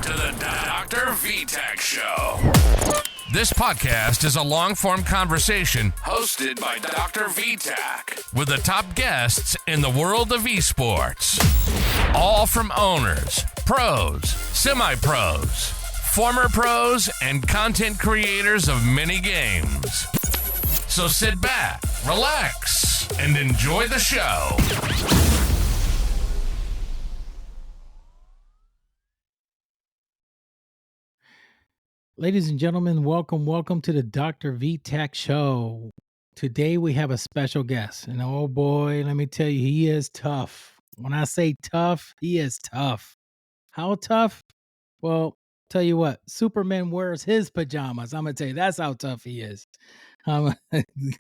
to the Dr. VTech Show. This podcast is a long-form conversation hosted by Dr. VTech with the top guests in the world of esports. All from owners, pros, semi-pros, former pros, and content creators of many games. So sit back, relax, and enjoy the show. Ladies and gentlemen, welcome to the Dr. VTech Show. Today we have a special guest, and oh boy, let me tell you, he is tough. When I say tough, he is tough. How tough? Well, tell you what, Superman wears his pajamas. I'm gonna tell you, that's how tough he is.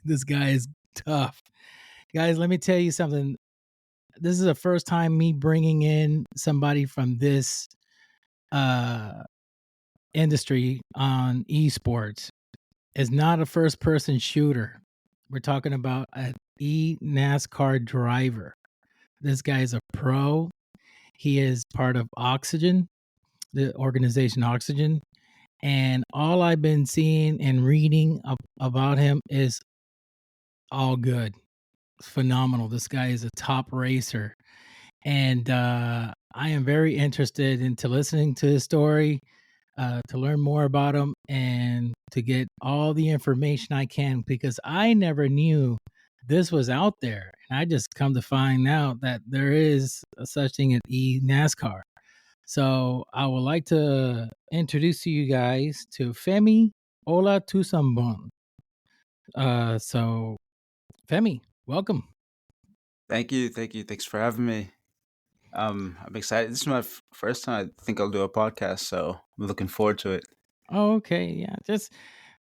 This guy is tough. Guys, let me tell you something. This is the first time me bringing in somebody from this industry on esports. Is not a first person shooter. We're talking about an eNascar driver. This guy is a pro. He is part of Oxygen, the organization Oxygen. And all I've been seeing and reading about him is all good. It's phenomenal. This guy is a top racer. And I am very interested into listening to his story, to learn more about him, and to get all the information I can, because I never knew this was out there. And I just come to find out that there is a such thing as eNascar. So I would like to introduce you guys to Femi Olatunbosun. So Femi, welcome. Thank you. Thanks for having me. I'm excited. This is my first time I think I'll do a podcast, so I'm looking forward to it. Oh, okay, yeah. Just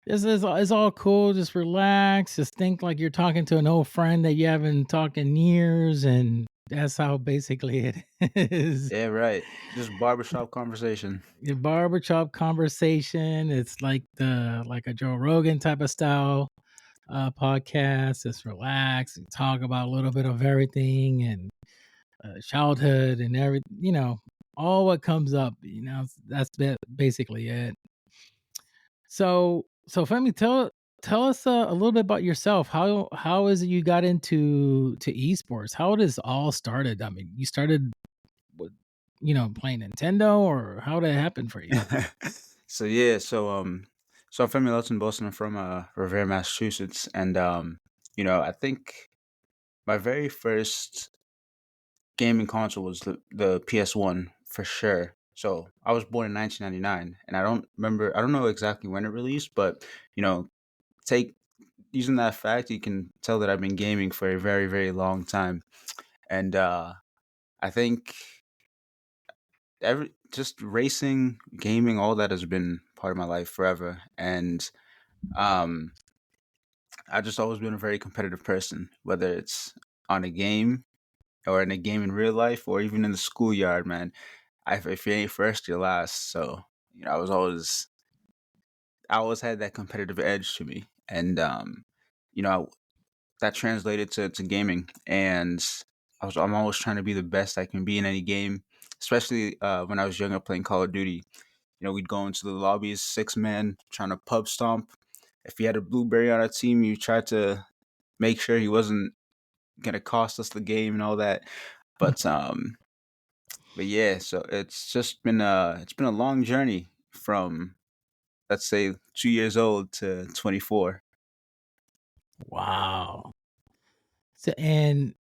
it's all cool. Just relax. Just think like you're talking to an old friend that you haven't talked in years, and that's how basically it is. Yeah, right. Just barbershop conversation. Your barbershop conversation. It's like a Joe Rogan type of style podcast. Just relax and talk about a little bit of everything and childhood and everything. All what comes up. That's basically it. So Femi, tell us a little bit about yourself. How is it you got into esports? How this all started? I mean, you started with, playing Nintendo, or how did it happen for you? So I'm Femi Olatunbosun. I'm from Revere, Massachusetts, and I think my very first gaming console was the PS1 for sure. So I was born in 1999, and I don't know exactly when it released, but take using that fact, you can tell that I've been gaming for a very, very long time, and I think just racing, gaming, all that has been part of my life forever, and um, I've just always been a very competitive person, whether it's on a game or in a game in real life or even in the schoolyard, man. If you ain't first, you're last. So I always had that competitive edge to me, and that translated to gaming. And I'm always trying to be the best I can be in any game, especially when I was younger playing Call of Duty. We'd go into the lobbies, 6 man, trying to pub stomp. If you had a blueberry on our team, you tried to make sure he wasn't gonna cost us the game and all that. But yeah, so it's been a long journey from, let's say, 2 years old to 24. Wow. So and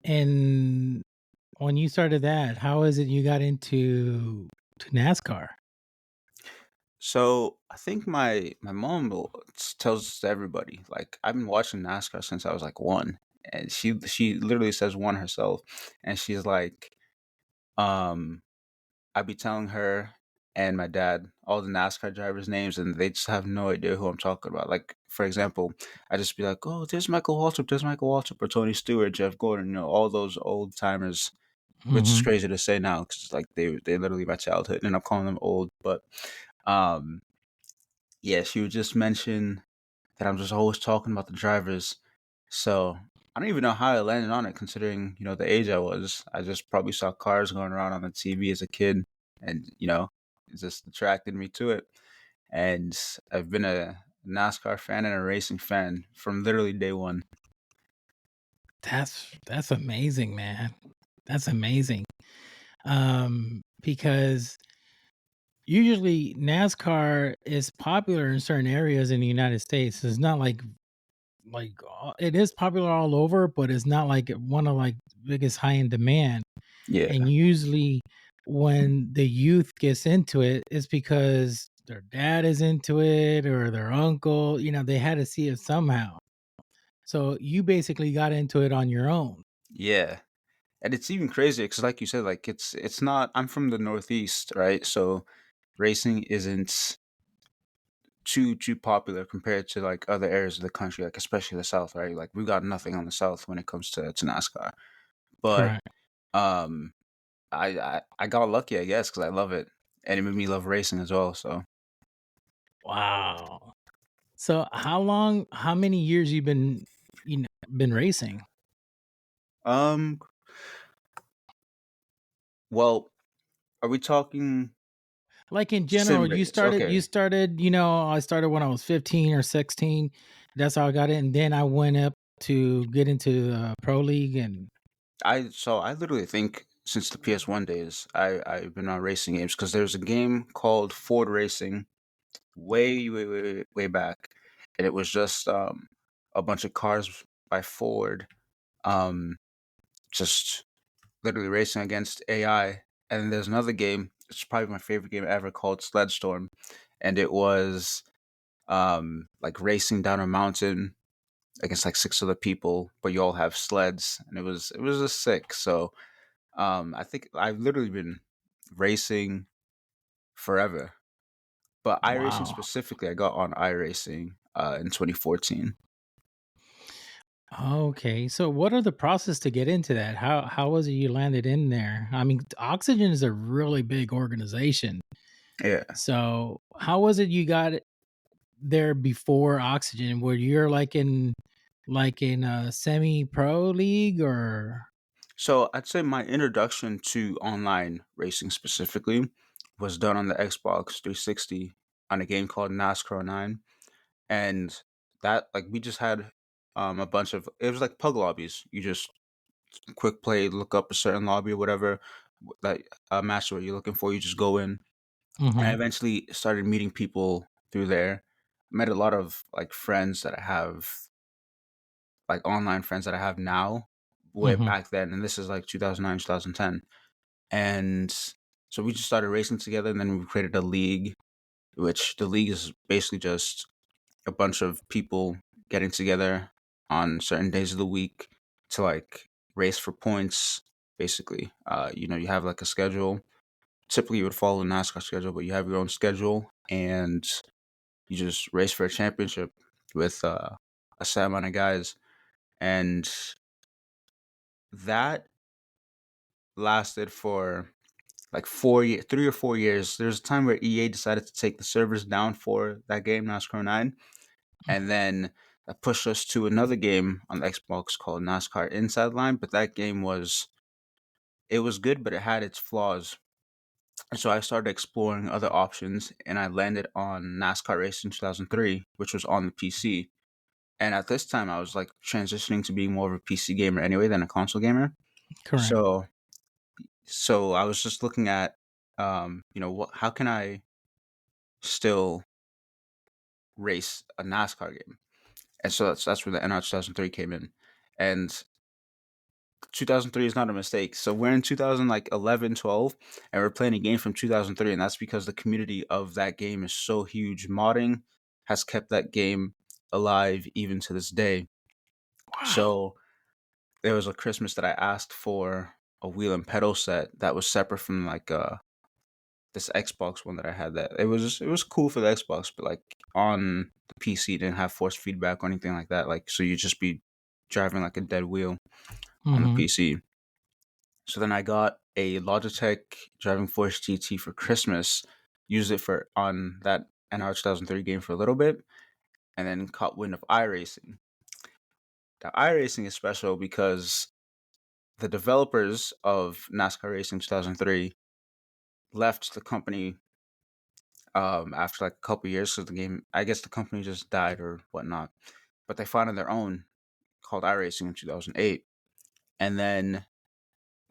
when you started that, how is it you got into NASCAR? So I think my mom tells everybody, like, I've been watching NASCAR since I was like one, and she literally says one herself, and she's like, um, I'd be telling her and my dad all the NASCAR drivers' names, and they just have no idea who I'm talking about. Like, for example, I just be like, "Oh, there's Michael Waltrip, or Tony Stewart, Jeff Gordon, all those old timers," which is Mm-hmm. crazy to say now because like they literally my childhood, and I'm calling them old. But um, yeah, she would just mention that I'm just always talking about the drivers. So I don't even know how I landed on it, considering the age I was. I just probably saw cars going around on the TV as a kid, and it just attracted me to it. And I've been a NASCAR fan and a racing fan from literally day one. That's amazing, man. That's amazing. Because usually NASCAR is popular in certain areas in the United States. It's not it is popular all over, but it's not like one of like biggest high in demand. Yeah. And usually when the youth gets into it, it's because their dad is into it or their uncle, they had to see it somehow. So you basically got into it on your own. Yeah. And it's even crazier because, like you said, like it's not. I'm from the Northeast, right? So racing isn't too popular compared to like other areas of the country, like especially the South, right? Like we got nothing on the South when it comes to NASCAR. But Correct. um, I got lucky, I guess, because I love it, and it made me love racing as well. So Wow. So how many years you been racing? um, well, are we talking Like in general, sim you race? started Okay, you started, I started when I was 15 or 16. That's how I got it. And then I went up to get into the pro league and I literally think since the PS1 days, I've been on racing games because there's a game called Ford Racing way back, and it was just a bunch of cars by Ford, um just literally racing against AI. And then there's another game, it's probably my favorite game ever, called Sledstorm, and it was like racing down a mountain against like six other people, but you all have sleds, and it was just sick. So I think I've literally been racing forever. But iRacing wow. specifically, I got on iRacing in 2014. Okay. So what are the process to get into that? How was it you landed in there? I mean, Oxygen is a really big organization. Yeah. So how was it you got there before Oxygen? Were you like in a semi pro league or So I'd say my introduction to online racing specifically was done on the Xbox 360 on a game called NASCAR 9. And that, like, we just had a bunch of, it was like pug lobbies. You just quick play, look up a certain lobby or whatever, that match what you're looking for, you just go in. And I Mhm. eventually started meeting people through there. Met a lot of like friends that I have, like online friends that I have now, way Mhm. back then. And this is like 2009, 2010. And so we just started racing together, and then we created a league, which the league is basically just a bunch of people getting together on certain days of the week to like race for points. Basically, you have like a schedule. Typically, you would follow the NASCAR schedule, but you have your own schedule, and you just race for a championship with a set amount of guys. And that lasted for like 4 years, 3 or 4 years. There's a time where EA decided to take the servers down for that game, NASCAR 9, and then that pushed us to another game on the Xbox called NASCAR Inside Line. But that game was good, but it had its flaws. And so I started exploring other options, and I landed on NASCAR Racing 2003, which was on the PC. And at this time, I was like transitioning to being more of a PC gamer anyway than a console gamer. Correct. So I was just looking at, how can I still race a NASCAR game? And so that's where the NR 2003 came in. And 2003 is not a mistake. So we're in 2000 like 11, 12, and we're playing a game from 2003, and that's because the community of that game is so huge. Modding has kept that game alive even to this day. Wow. So there was a Christmas that I asked for a wheel and pedal set that was separate from like this Xbox one that I had. That it was cool for the Xbox, but like on the PC it didn't have force feedback or anything like that. Like so you just be driving like a dead wheel on the Mhm. PC. So then I got a Logitech Driving Force GT for Christmas. Used it for on that NR 2003 game for a little bit, and then caught wind of iRacing. Now iRacing is special because the developers of NASCAR Racing 2003 left the company after like a couple years because the game, I guess the company just died or whatnot. But they founded their own called iRacing in 2008, and then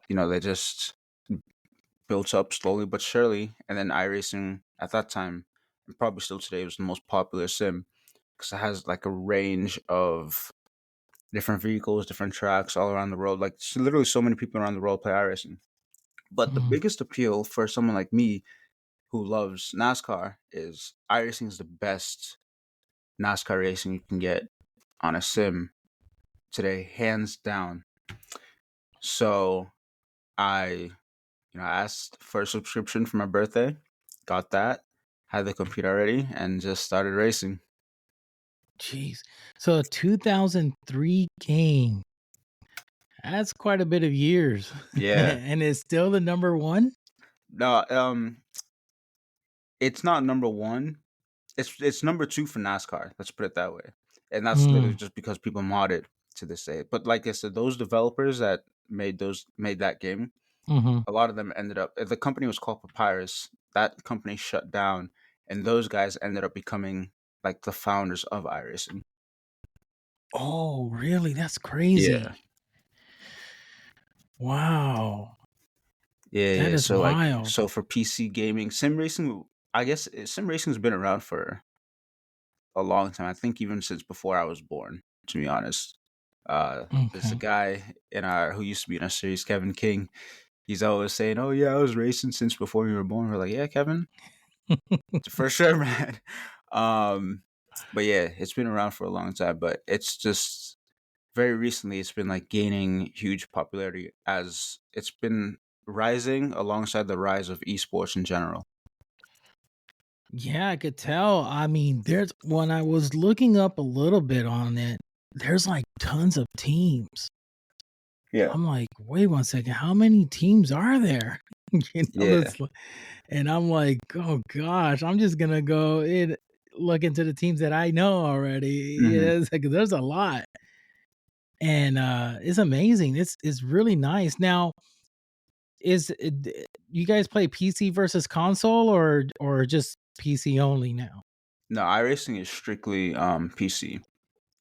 they just built up slowly but surely. And then iRacing at that time, and probably still today, was the most popular sim because it has like a range of different vehicles, different tracks all around the world. Like literally, so many people around the world play iRacing. But the Mm. biggest appeal for someone like me who loves NASCAR is iRacing is the best NASCAR racing you can get on a sim today, hands down. So I, asked for a subscription for my birthday, got that, had the computer already, and just started racing. Jeez. So a 2003 game. That's quite a bit of years. Yeah. And it's still the number one? No, it's not number one. It's number two for NASCAR. Let's put it that way. And that's literally Mm, just because people mod it to this day. But like I said, those developers that made that game, mhm. a lot of them ended up. The company was called Papyrus. That company shut down, and those guys ended up becoming like the founders of iRacing. Oh, really? That's crazy. Yeah. Wow. Yeah, That yeah. is So like, wild. so for PC gaming, sim racing, I guess sim racing's been around for a long time. I think even since before I was born, to be honest. There's a Okay. guy in our who used to be in our series, Kevin King. He's always saying, "Oh yeah, I was racing since before you were born." We're like, "Yeah, Kevin, for sure, man." Um, but yeah, it's been around for a long time. But it's just very recently, it's been like gaining huge popularity as it's been rising alongside the rise of esports in general. Yeah, I could tell. I mean, there's when I was looking up a little bit on it, there's like tons of teams. Yeah, I'm like, wait one second, how many teams are there? yeah, And I'm like, oh gosh, I'm just gonna go in look into the teams that I know already. hmm Yeah, it's like there's a lot. And it's amazing. It's really nice. Now, you guys play PC versus console or just PC only now? No, iRacing is strictly PC.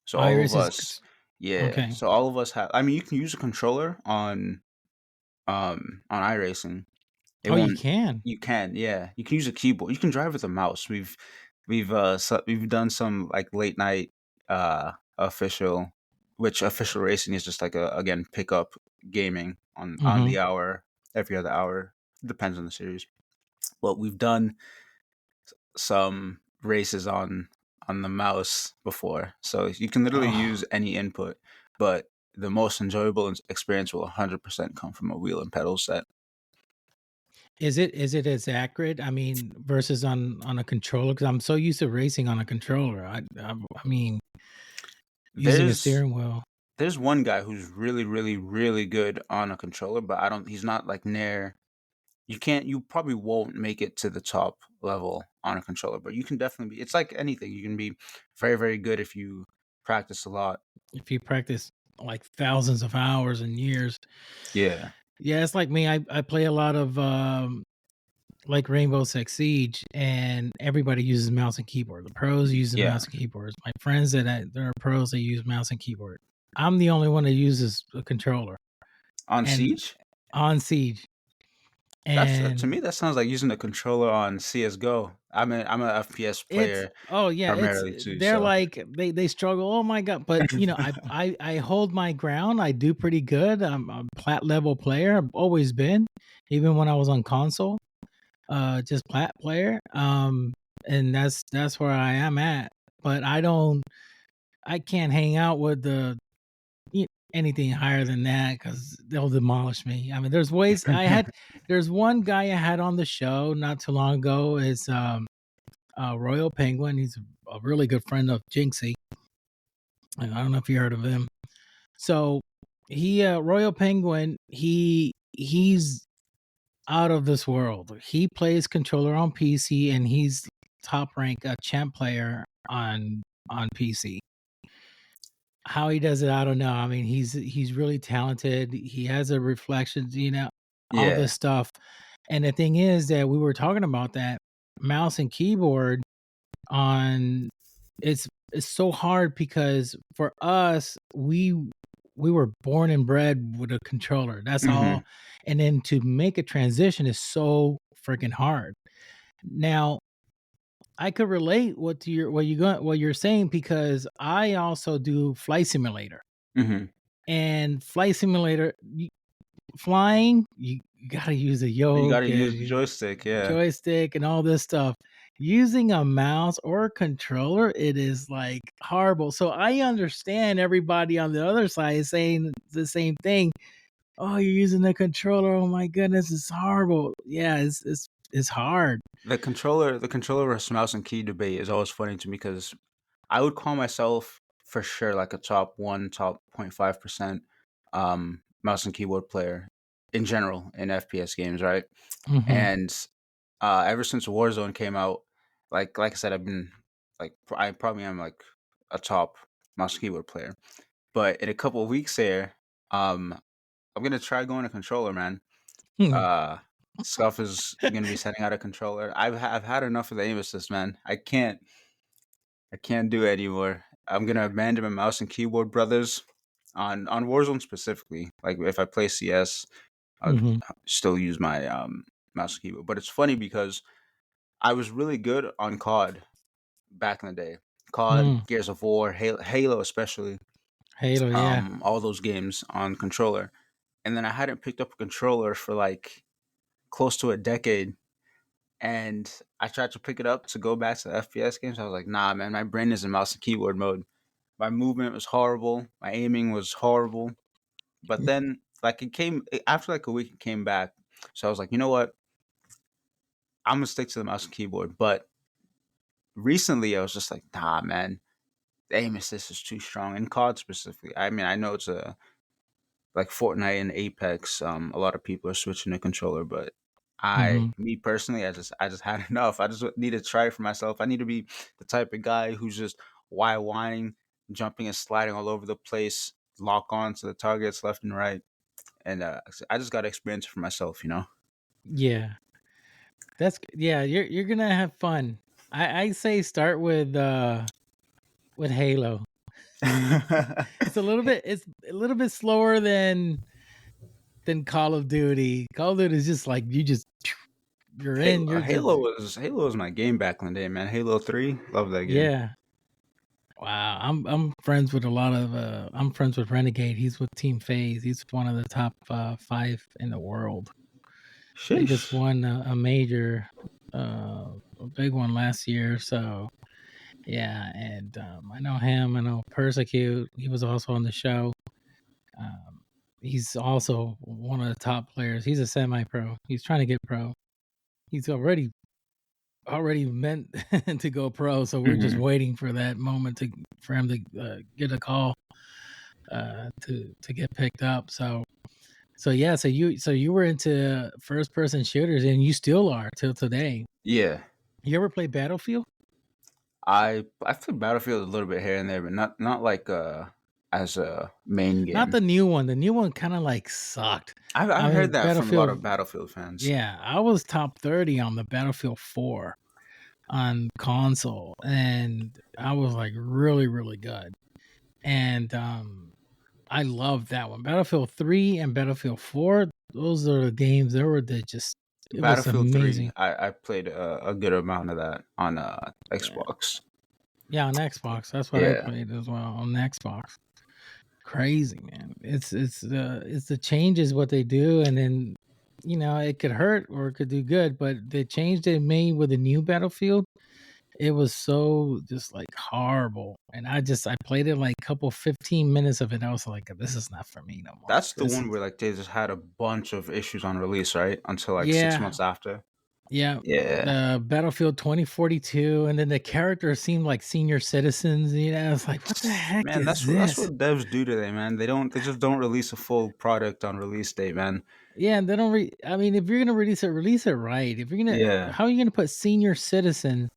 So all of Iris is us, yeah. okay. So all of us have. I mean, you can use a controller on iRacing. It Oh, you won't. can. You can, yeah. You can use a keyboard. You can drive with a mouse. We've done some like late night official, which official racing is just like a again pickup gaming on Mm-hmm. the hour, every other hour, depends on the series. But we've done some races on the mouse before, so you can literally Oh, use any input. But the most enjoyable experience will 100% come from a wheel and pedal set. is it as accurate? I mean, versus on a controller because I'm so used to racing on a controller. I mean, using a There's steering wheel. there's one guy who's really, really, really good on a controller, but I don't. He's not like near. You can't. You probably won't make it to the top level on a controller, but you can definitely be. It's like anything. You can be very, very good if you practice a lot. If you practice like thousands of hours and years. Yeah. Yeah, it's like me. I play a lot of like Rainbow Six Siege, and everybody uses mouse and keyboard. The pros use Yeah. mouse and keyboards. My friends that are pros, they use mouse and keyboard. I'm the only one that uses a controller On and Siege, on Siege. that's to And me that sounds like using a controller on CS:GO. I'm a FPS it's player oh yeah, it's primarily too. they're So. like they struggle. Oh my god! But I hold my ground. I do pretty good. I'm a plat level player. I've always been, even when I was on console. Just plat player. And that's where I am at. But I can't hang out with anything higher than that because they'll demolish me. I mean, there's one guy I had on the show not too long ago is Royal Penguin. He's a really good friend of Jinxie. And I don't know if you heard of him. So he Royal Penguin, he's out of this world. He plays controller on PC and he's top rank champ player on PC. How he does it, I don't know. I mean, he's really talented. He has a reflection, all Yeah. this stuff. And the thing is that we were talking about that. mouse and keyboard on it's so hard because for us we were born and bred with a controller. That's all. And then to make a transition is so freaking hard. Now, I could relate what you're saying because I also do flight simulator. And flight simulator flying, you gotta use a yoke. You gotta use joystick, joystick and all this stuff. Using a mouse or a controller, it is like horrible. So I understand everybody on the other side is saying the same thing. Oh, you're using the controller. Oh my goodness, it's horrible. Yeah, it's hard. The controller versus mouse and key debate is always funny to me because I would call myself for sure like a top 0.5% mouse and keyboard player in general in FPS games, right? And ever since Warzone came out, like I said, I've been like I probably am like a top mouse and keyboard player. But in a couple of weeks here, I'm gonna try going to controller, man. Stuff is gonna be setting out a controller. I've had enough of the aim assist, man. I can't do it anymore. I'm gonna abandon my mouse and keyboard brothers on Warzone specifically. Like if I play CS, I'll still use my mouse and keyboard. But it's funny because I was really good on COD back in the day. COD, Gears of War, Halo especially. Halo, yeah. All those games on controller. And then I hadn't picked up a controller for like close to a decade. And I tried to pick it up to go back to the FPS games. I was like, nah, man, my brain is in mouse and keyboard mode. My movement was horrible. My aiming was horrible. But then, like, after like a week, it came back. So I was like, you know what? I'm going to stick to the mouse and keyboard. But recently, I was just like, nah, man, the aim assist is too strong. In COD specifically. I mean, I know it's like Fortnite and Apex. A lot of people are switching to controller, but me personally, I just had enough. I just need to try it for myself. I need to be the type of guy who's just whining, jumping and sliding all over the place, lock on to the targets left and right, and I just got to experience it for myself, you know. Yeah, you're gonna have fun. I say start with Halo. It's a little bit slower than Call of Duty. Call of Duty is just like you're in. Halo was my game back in the day, man. Halo 3, love that game. Yeah. Wow, I'm friends with a lot of I'm friends with Renegade. He's with Team FaZe. He's one of the top 5 in the world. They just won a major, a big one last year. So yeah, and I know him. I know Persecute. He was also on the show. He's also one of the top players. He's a semi-pro. He's trying to get pro. He's already meant to go pro, so we're just waiting for that moment for him to get a call to get picked up. So yeah, so you were into first person shooters and you still are till today. Yeah. You ever play Battlefield? I played Battlefield a little bit here and there, but not like as a main game. Not the new one. The new one kind of like sucked. I've heard that from a lot of Battlefield fans. Yeah, I was top 30 on the Battlefield 4 on console, and I was like really, really good. And I loved that one. Battlefield 3 and Battlefield 4, those are the games. It Battlefield was amazing. 3, I played a good amount of that on Xbox. Yeah, on Xbox. That's what I played as well on Xbox. Crazy, man. It's the changes what they do, and then it could hurt or it could do good, but the change they made with the new Battlefield, it was so just like horrible. And I played it like 15 minutes of it. I was like, this is not for me no more. That's the one where like they just had a bunch of issues on release, right? Until like 6 months after. Yeah. Battlefield 2042, and then the characters seemed like senior citizens. It's like, what the heck man, that's what devs do today, man. They just don't release a full product on release date, man. Yeah, and they don't. I mean, if you're gonna release it right. If you're gonna, how are you gonna put senior citizen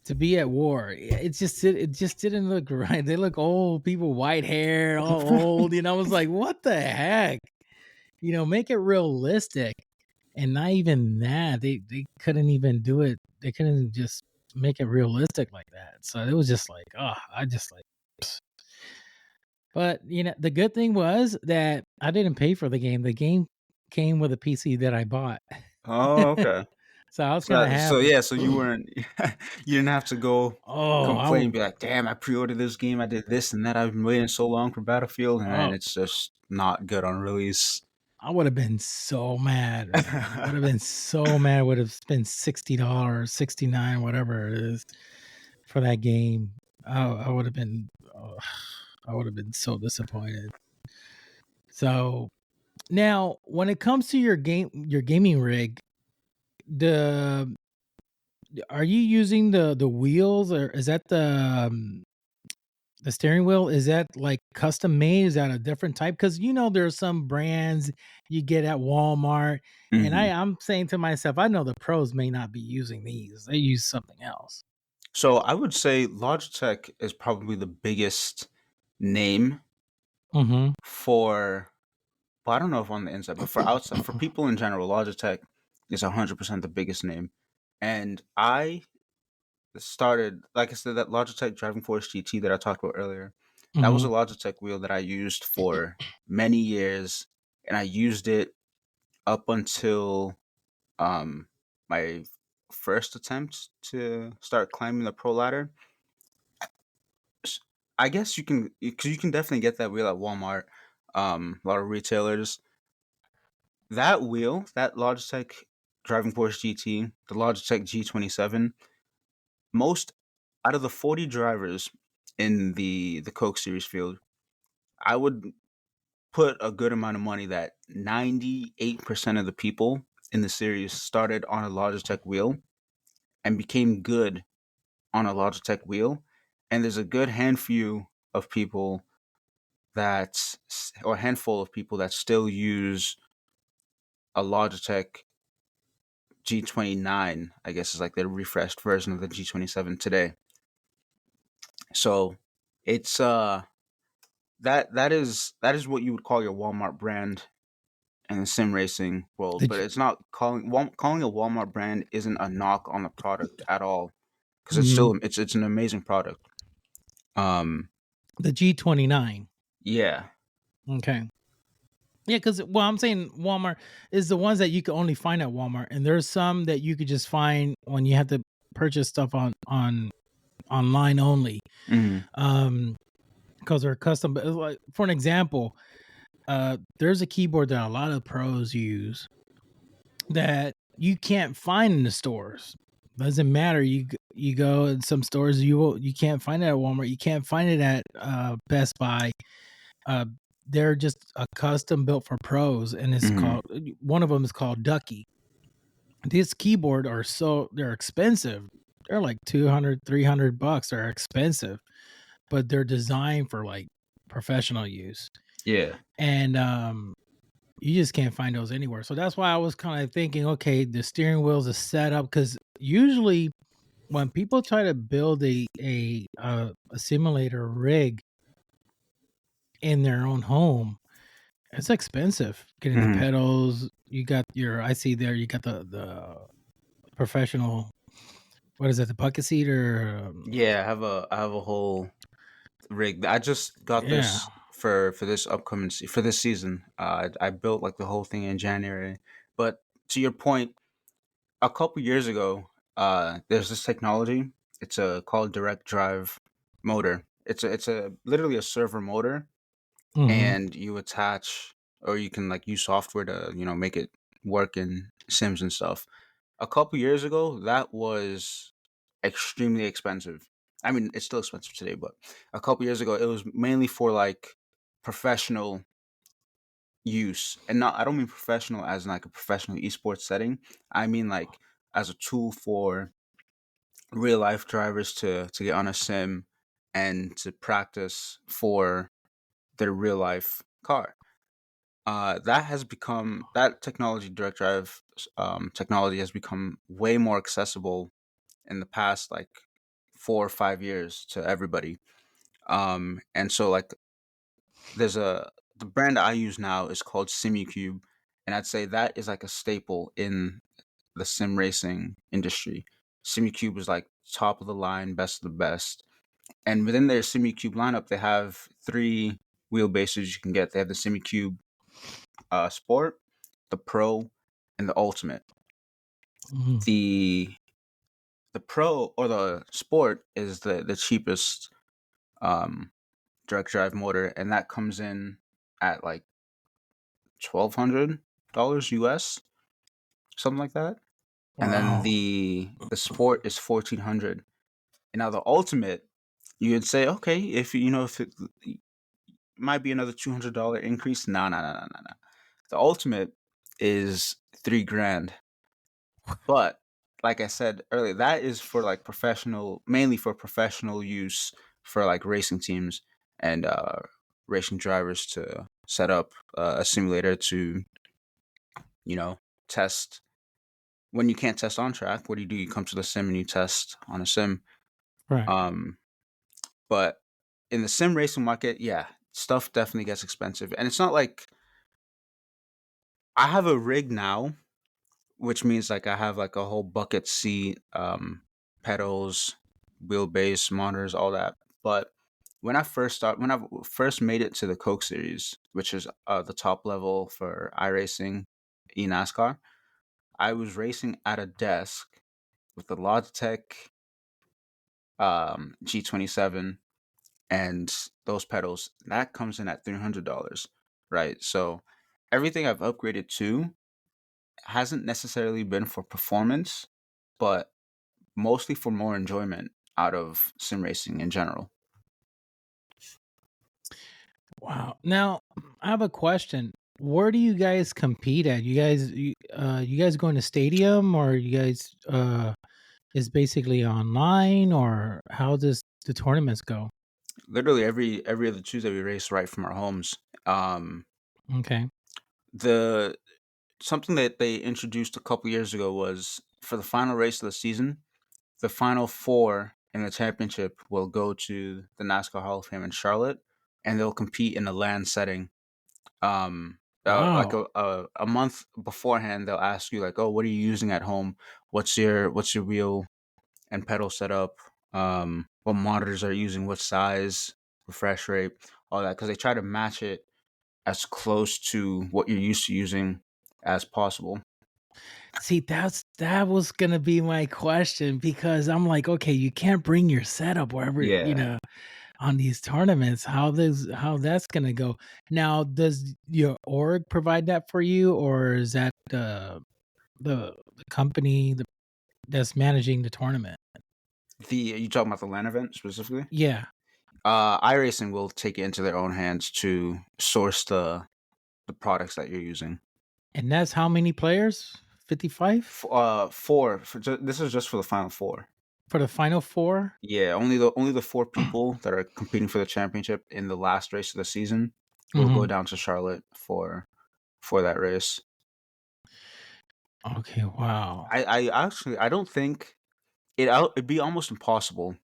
to be at war? It just didn't look right. They look old people, white hair, all old. I was like, what the heck? Make it realistic. and not even that. They couldn't even do it. They couldn't just make it realistic like that. So it was just like, oh, I just like. But the good thing was that I didn't pay for the game. The game came with a PC that I bought. Oh, okay. So I was kind of So happy. yeah, so you weren't, you didn't have to go Oh, complain, be like, "Damn, I pre-ordered this game. I did this and that. I've been waiting so long for Battlefield, and oh, it's just not good on release." I would have been so mad, man. I would have been so mad. I would have spent $60, 69, whatever it is, for that game. I would have been, oh, I would have been so disappointed. So now, when it comes to your gaming rig, the are you using the wheels, or is that the steering wheel? Is that like custom made? Is that a different type? Because there's some brands you get at Walmart, and Mhm. I'm saying to myself, I know the pros may not be using these; they use something else. So I would say Logitech is probably the biggest name Mm-hmm. for, well, I don't know if on the inside, but for outside, for people in general, Logitech is 100% the biggest name. And I started, like I said, that Logitech Driving Force GT that I talked about earlier. That was Mm-hmm. a Logitech wheel that I used for many years, and I used it up until um my first attempt to start climbing the pro ladder. S- I guess because you can definitely get that wheel at Walmart, a lot of retailers. That wheel, that Logitech Driving Force GT, the Logitech G27, most out of the 40 drivers in the Coke Series field, I would put a good amount of money that 98% of the people in the series started on a Logitech wheel and became good on a Logitech wheel. And there's a good handful of people or handful of people that still use a Logitech G29, I guess is like the refreshed version of the G27 today. So it's that is what you would call your Walmart brand in the sim racing world, The but G- it's not calling a Walmart brand isn't a knock on the product at all, because it's mhm. still it's an amazing product. Um, The G29. yeah. Okay. Yeah, because I'm saying Walmart is the ones that you can only find at Walmart, and there's some that you could just find when you have to purchase stuff on online only. Hmm. Because they're custom. But like, for an example, there's a keyboard that a lot of pros use that you can't find in the stores. Doesn't matter. You go in some stores, you can't find it at Walmart. You can't find it at Best Buy. Uh, they're just a custom built for pros, and it's Hmm. called one of them is called Ducky. This keyboard they're expensive. They're like 200, $300. They're expensive, but they're designed for like professional use. Yeah. And you just can't find those anywhere. So that's why I was kind of thinking, okay, the steering wheel's a setup, because usually when people try to build a simulator rig in their own home, it's expensive. Getting the Hmm. pedals, you got I see there, you got the professional. What is it? The bucket seat or Yeah, I have a whole rig. I just got yeah. this for this upcoming for this season. I built like the whole thing in January. But to your point, a couple years ago, there's this technology. It's a called direct drive motor. It's a literally a server motor, Mm-hmm. and you attach, or you can like use software to make it work in Sims and stuff. A couple years ago, that was extremely expensive. I mean, it's still expensive today, but a couple years ago, it was mainly for like professional use, and not I don't mean professional as in like a professional esports setting. I mean like as a tool for real life drivers to get on a sim and to practice for their real life car. That technology, direct drive technology, has become way more accessible in the past like 4 or 5 years to everybody. And so like there's a the brand I use now is called SimuCube, and I'd say that is like a staple in the sim racing industry. SimuCube is like top of the line, best of the best. And within their SimuCube lineup, they have 3 wheelbases you can get. They have the SimuCube Sport, the Pro, and the Ultimate. Mhm. The Pro or the Sport is the cheapest direct drive motor, and that comes in at like $1,200 US, something like that. And then Wow. the Sport is 1,400. And now the Ultimate, you would say, okay, if if it might be another $200 increase. No, no, no, no, no, no. The Ultimate is 3 grand. But like I said earlier, that is for like professional, mainly for professional use for like racing teams and racing drivers to set up a simulator to, test. When you can't test on track, what do? You come to the sim and you test on a sim. Right. Um, but in the sim racing market, yeah, stuff definitely gets expensive, and it's not like I have a rig now, which means like I have like a whole bucket seat, pedals, wheelbase, monitors, all that. But when I first made it to the Coke series, which is the top level for iRacing, eNascar, I was racing at a desk with the Logitech G27 and those pedals. That comes in at $300, right? So everything I've upgraded to hasn't necessarily been for performance, but mostly for more enjoyment out of sim racing in general. Wow. Now, I have a question. Where do you guys compete at? You guys going to stadium, or you guys is basically online, or how does the tournaments go? Literally every other Tuesday we race right from our homes. Okay. The Something that they introduced a couple years ago was for the final race of the season, the final 4 in the championship will go to the NASCAR Hall of Fame in Charlotte, and they'll compete in a land setting. Like Wow. a month beforehand, they'll ask you like, "Oh, what are you using at home? What's your wheel and pedal setup? What monitors are you using? What size? Refresh rate? All that." Because they try to match it as close to what you're used to using as possible. See, that was gonna be my question, because I'm like, okay, you can't bring your setup wherever, Yeah. on these tournaments. How that's gonna go? Now, does your org provide that for you, or is that the company that's managing the tournament? You talking about the LAN event specifically? Yeah. iRacing will take it into their own hands to source the products that you're using. And that's how many players? 55 Four. This is just for the final 4. for the final four? Yeah, only the 4 people that are competing for the championship in the last race of the season will go Mhm. down to Charlotte for that race. Okay, wow. I don't think it'd be almost impossible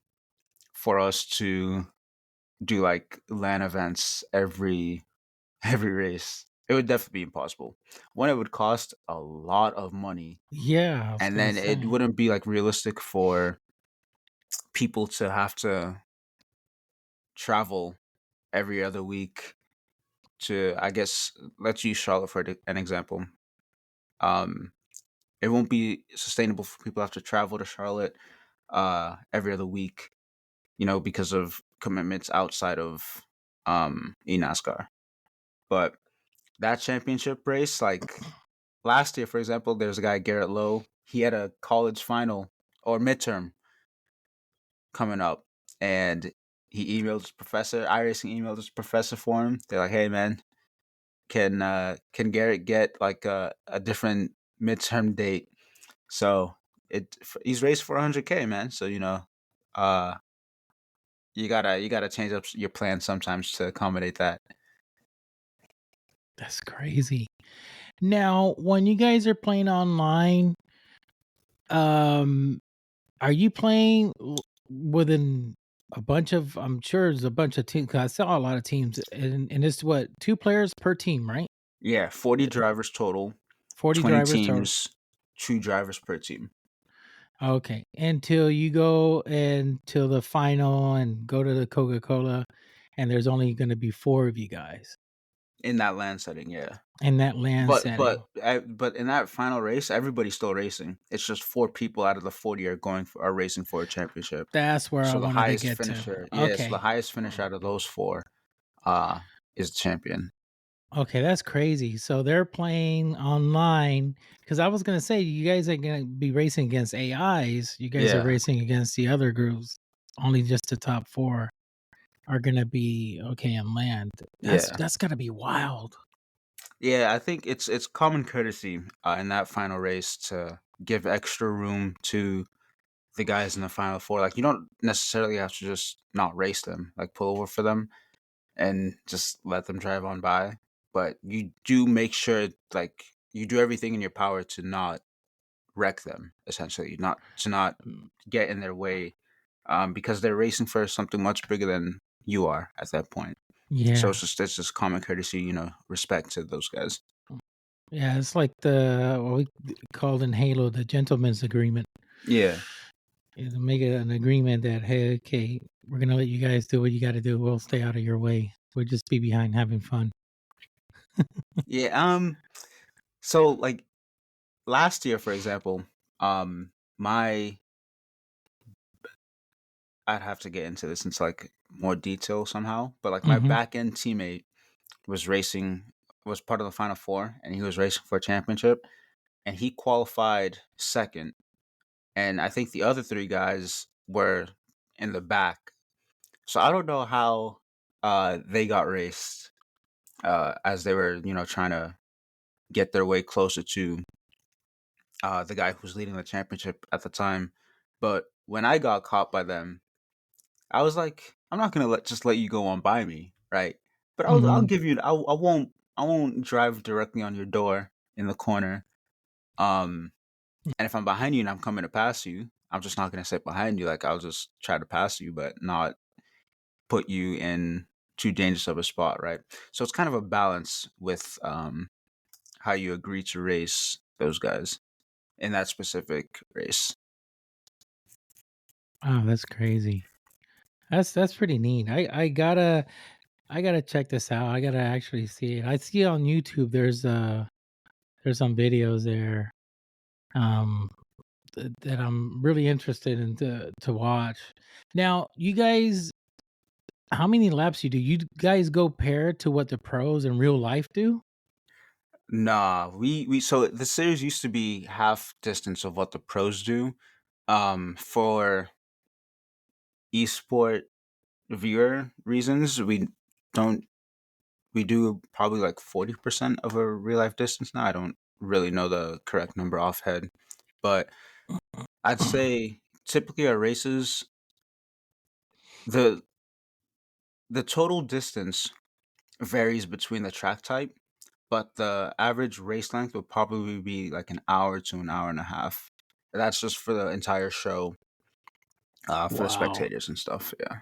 for us to do like LAN events every race. It would definitely be impossible. One, it would cost a lot of money, Yeah, I was and gonna then it say. wouldn't be like realistic for people to have to travel every other week to, I guess, let's use Charlotte for an example. Um, it won't be sustainable for people to have to travel to Charlotte every other week, because of commitments outside of eNascar. But that championship race, like last year, for example, there's a guy, Garrett Lowe. He had a college final or midterm coming up, and he emailed his professor. iRacing emailed his professor for him. They're like, "Hey, man, can Garrett get like a different midterm date?" So he's raised 400K, man. So uh, you gotta change up your plan sometimes to accommodate that. That's crazy. Now, when you guys are playing online, um, are you playing within a bunch of? I'm sure there's a bunch of teams. 'Cause I saw a lot of teams, and it's what, 2 players per team, right? Yeah, 40 drivers total, 40 20 drivers total. teams, 2 drivers per team. Okay. Until you go until the final and go to the Coca-Cola, and there's only going to be 4 of you guys In that land setting, yeah. in that land setting. But in that final race, everybody's still racing. It's just 4 people out of the 40 are racing for a championship. That's where I So the wanted to highest get to. finisher, yeah. So the Okay. highest finisher out of those 4, uh, is the champion. Okay, that's crazy. So they're playing online because I was gonna say you guys are gonna be racing against AIs. You guys are Yeah, racing against the other groups. Only just the top 4 are gonna be okay in land. yeah, That's gotta be wild. yeah. I think it's common courtesy in that final race to give extra room to the guys in the final 4. Like you don't necessarily have to just not race them, like pull over for them and just let them drive on by. But you do make sure, like, you do everything in your power to not wreck them, essentially, not to not Mm, get in their way, because they're racing for something much bigger than you are at that point. So yeah. it's just common courtesy, respect to those guys. Yeah, it's like the what we called in Halo the gentleman's agreement. Yeah, To make it an agreement that hey, okay, we're gonna let you guys do what you got to do. We'll stay out of your way. We'll just be behind having fun. yeah. So like last year, for example, my I'd have to get into this into like more detail somehow, but like my Hmm. back end teammate was racing was part of the final 4, and he was racing for a championship, and he qualified second, and I think the other 3 guys were in the back. So I don't know how they got raced as they were trying to get their way closer to the guy who was leading the championship at the time. But when I got caught by them, I was like, I'm not gonna let you go on by me, right? But I'll Hmm. give you. I won't drive directly on your door in the corner. Um, and if I'm behind you and I'm coming to pass you, I'm just not gonna sit behind you. Like I'll just try to pass you, but not put you in too dangerous of a spot, right? So it's kind of a balance with how you agree to race those guys in that specific race. Oh, that's crazy. That's pretty neat. I gotta check this out. I gotta actually see it. I see on YouTube. There's some videos there. Um, that I'm really interested in to watch. Now, you guys, how many laps you do? You guys go paired to what the pros in real life do? Nah, we so the series used to be half distance of what the pros do. For esport viewer reasons, don't we do probably like 40% of a real life distance now. I don't really know the correct number offhand, but I'd say typically our races the the total distance varies between the track type, but the average race length would probably be like an hour to an hour and a half. That's just for the entire show, for the Wow. spectators and stuff. Yeah,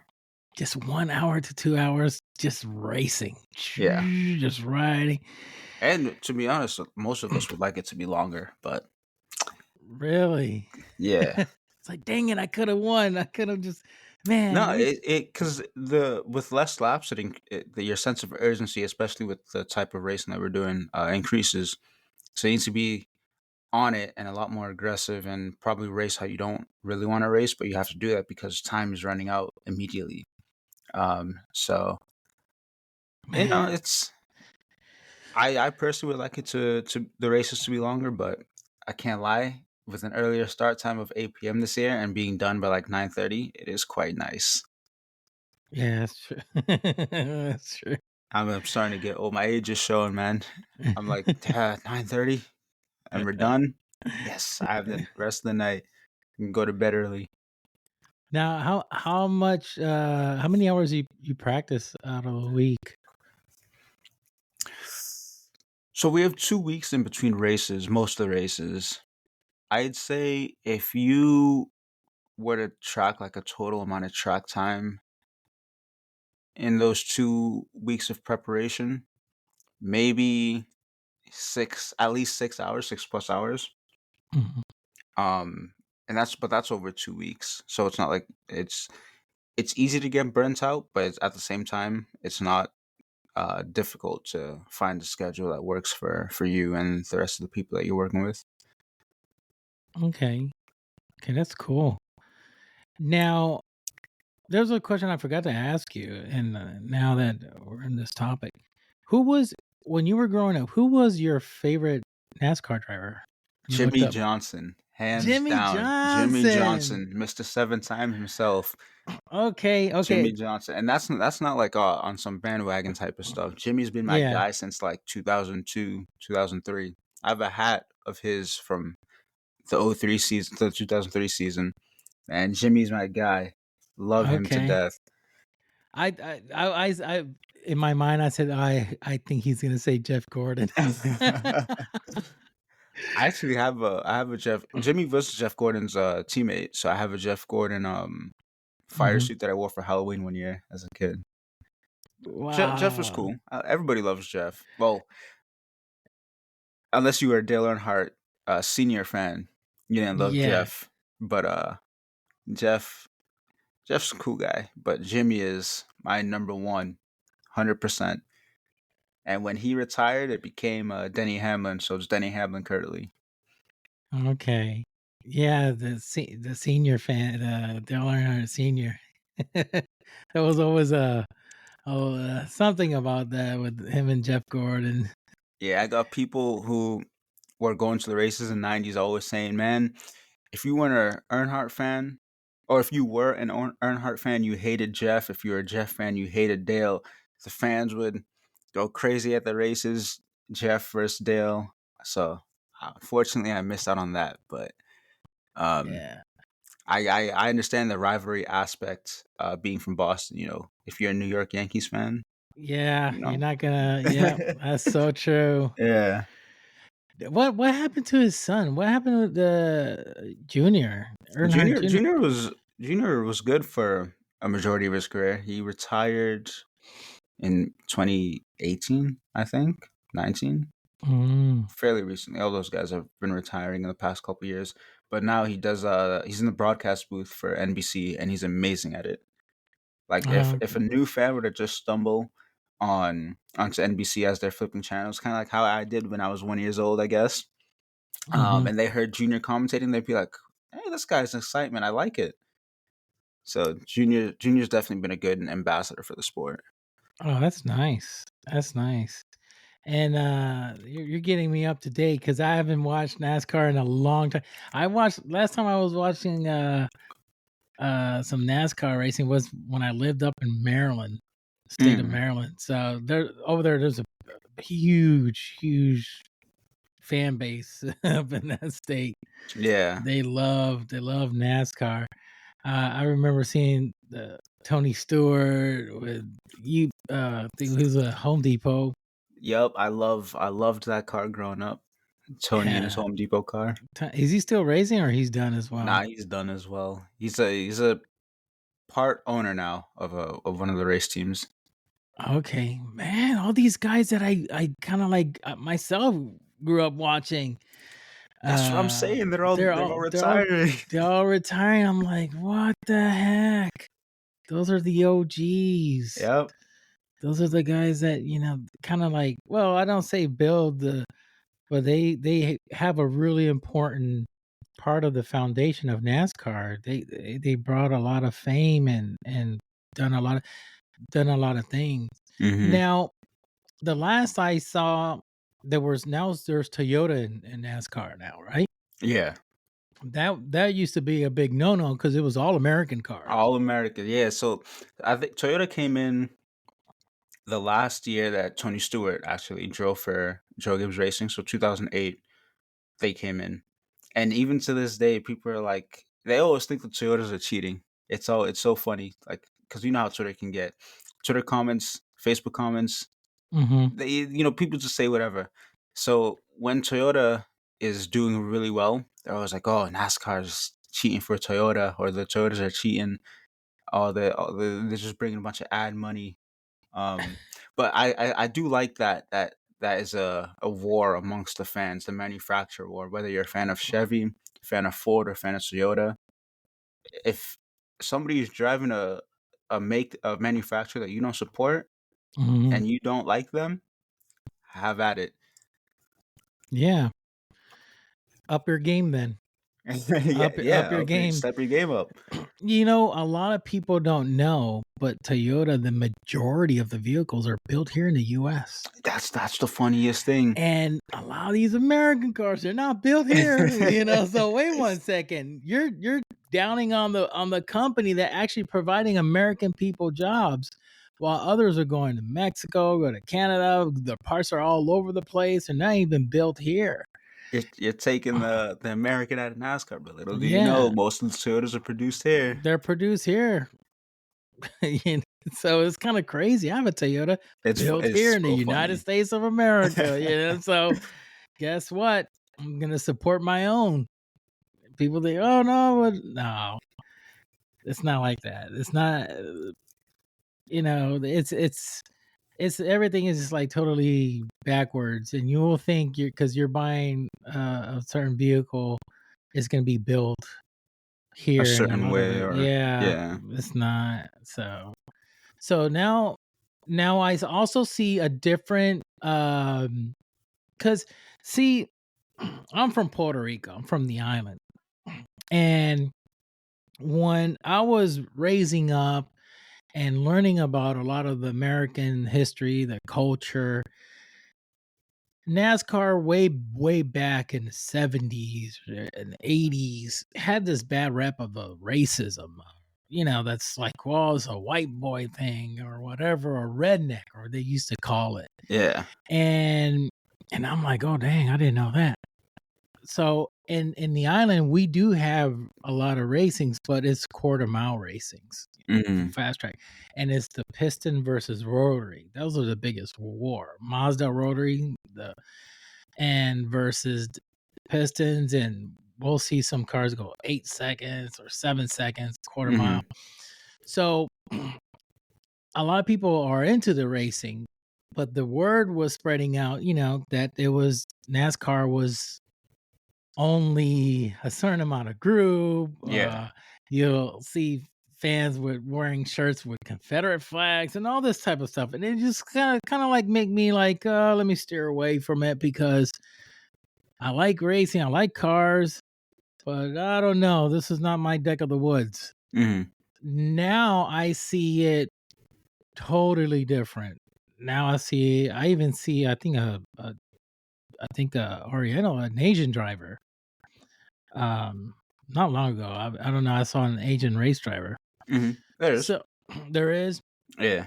Just 1 hour to 2 hours just racing. yeah. Just riding. And to be honest, most of us would like it to be longer, but Really? yeah. It's like, dang it, I could have won. I could have just man, No, we it because the with less laps, your sense of urgency, especially with the type of racing that we're doing, increases. So you need to be on it and a lot more aggressive, and probably race how you don't really want to race, but you have to do that because time is running out immediately. So man. it's I personally would like it to the races to be longer, but I can't lie. With an earlier start time of 8 p.m. this year and being done by like 9:30, it is quite nice. Yeah, that's true. That's true. I'm starting to get old. My age is showing, man. I'm like, 9:30, and we're done. Yes, I have the rest of the night. You can go to bed early. Now, how many hours you practice out of a week? So we have 2 weeks in between races, most of the races. I'd say if you were to track like a total amount of track time in those 2 weeks of preparation, maybe at least 6 hours, 6+ hours. Mhm. Um, and that's over 2 weeks. So it's not like it's easy to get burnt out, but at the same time, it's not difficult to find a schedule that works for you and the rest of the people that you're working with. Okay. Okay, that's cool. Now, there's a question I forgot to ask you, and now that we're in this topic, who was when you were growing up? Who was your favorite NASCAR driver? You looked Jimmy up Johnson, hands Jimmy down. Jimmy Johnson. Johnson, Mr. Seven Time himself. Okay, Jimmy okay, Johnson, and that's not like on some bandwagon type of stuff. Jimmy's been my yeah, guy since like 2002, 2003. I have a hat of his from the '03 season to the 2003 season, and Jimmy's my guy. Love him to okay. death. I in my mind, I said I think he's gonna say Jeff Gordon. I actually have a Jeff Jimmy was Jeff Gordon's teammate, so I have a Jeff Gordon fire Mhm. suit that I wore for Halloween one year as a kid. Jeff was Wow. cool. Everybody loves Jeff. Well, unless you were a Dale Earnhardt senior fan, you didn't love Yeah. Jeff. But Jeff Jeff's a cool guy. But Jimmy is my number one, 100%. And when he retired, it became Denny Hamlin. So it's Denny Hamlin currently. Okay. Yeah, the senior fan, Dale Earnhardt Senior. There was always something about that with him and Jeff Gordon. Yeah, I got people who were going to the races in the '90s always saying, "Man, if you weren't an Earnhardt fan, or if you were an Earnhardt fan, you hated Jeff. If you were a Jeff fan, you hated Dale." The fans would go crazy at the races, Jeff versus Dale. So unfortunately, I missed out on that. But um, Yeah. I understand the rivalry aspect. Being from Boston, if you're a New York Yankees fan, Yeah, you you're know. not gonna yep, that's so true. Yeah. What happened to his son? What happened with the Junior? Earnhardt Junior Jr.? Junior was good for a majority of his career. He retired in 2018, I think, 19, Mm. fairly recently. All those guys have been retiring in the past couple years, but now he's in the broadcast booth for NBC and he's amazing at it. Like if a Okay. new fan were to just stumble onto NBC as they're flipping channels, kind of like how I did when I was 1 years old, I guess. Mhm. And they heard Junior commentating, they'd be like, "Hey, this guy's excitement. I like it." So Junior's definitely been a good ambassador for the sport. Oh, that's nice. That's nice. And you're getting me up to date because I haven't watched NASCAR in a long time. I watched last time I was watching some NASCAR racing was when I lived up in Maryland, state of Mm, Maryland. So there over there, there's a huge fan base up in that state. yeah. They love NASCAR. I remember seeing the Tony Stewart with you. I think he was a Home Depot. Yep. I loved that car growing up. Tony and his Yeah, Home Depot car. Is he still racing or he's done as well? Nah, he's done as well. He's a part owner now of one of the race teams. Okay, man, all these guys that I kind of like myself grew up watching. That's what I'm saying. They're all They're they're all all they're all retiring. they're all retiring. I'm like, what the heck? Those are the OGs. Yep. Those are the guys that kind of like. Well, I don't say build the, but they have a really important part of the foundation of NASCAR. They brought a lot of fame and done a lot of done a lot of things. Hmm. Now, the last I saw, there's Toyota in NASCAR now, right? Yeah. That used to be a big no-no because it was all American cars. All America. Yeah. So I think Toyota came in the last year that Tony Stewart actually drove for Joe Gibbs Racing. So 2008, they came in. And even to this day, people are like, they always think the Toyotas are cheating. It's so funny, like because you know how Twitter can get. Twitter comments, Facebook comments, Mhm. people just say whatever. So when Toyota is doing really well, they're always like, "Oh, NASCAR is cheating for Toyota, or the Toyotas are cheating, they're just bringing a bunch of ad money." Um, but I do like that that is a war amongst the fans, the manufacturer war. Whether you're a fan of Chevy, fan of Ford, or fan of Toyota, if somebody is driving a manufacturer that you don't support Mhm. and you don't like them, have at it. Yeah. Up your game then. Up your game. Step your game up. You know, a lot of people don't know, but Toyota, the majority of the vehicles are built here in the US. That's the funniest thing. And a lot of these American cars, they're not built here, you know. So wait one second. You're downing on the company that actually providing American people jobs, while others are going to Mexico, go to Canada. The parts are all over the place and not even built here. You're taking the American out of NASCAR, but little do you Yeah, know, most of the Toyotas are produced here. they're produced here. So it's kind of crazy. I have a Toyota built here It's in the so United funny. States of America. So guess what? I'm gonna support my own. People think, oh no, it's not like that. It's not. It's everything is just like totally backwards, and you will think because you're buying a certain vehicle, it's gonna be built A here, and a certain lot of way, it, or yeah, yeah, it's not. So now I also see a different because see, I'm from Puerto Rico. I'm from the island, and when I was raising up and learning about a lot of the American history, the culture, NASCAR way back in the 70s and 80s had this bad rep of a racism. That's like, well, it's a white boy thing or whatever, or redneck, or they used to call it. yeah. And I'm like, oh dang, I didn't know that. So in the island, we do have a lot of racings, but it's quarter mile racings, Mhm. fast track, and it's the piston versus rotary. Those are the biggest war. Mazda rotary, and versus pistons, and we'll see some cars go 8 seconds or 7 seconds, quarter mile. Mhm. So a lot of people are into the racing, but the word was spreading out, that it was NASCAR was only a certain amount of group. Yeah. You'll see fans with wearing shirts with Confederate flags and all this type of stuff, and it just kind of like make me like, let me steer away from it because I like racing, I like cars, but I don't know. This is not my deck of the woods. Mhm. Now I see it totally different. Now I even see, I think Oriental, an Asian driver. Not long ago, I don't know. I saw an Asian race driver. Mhm. There is. So there is, Yeah.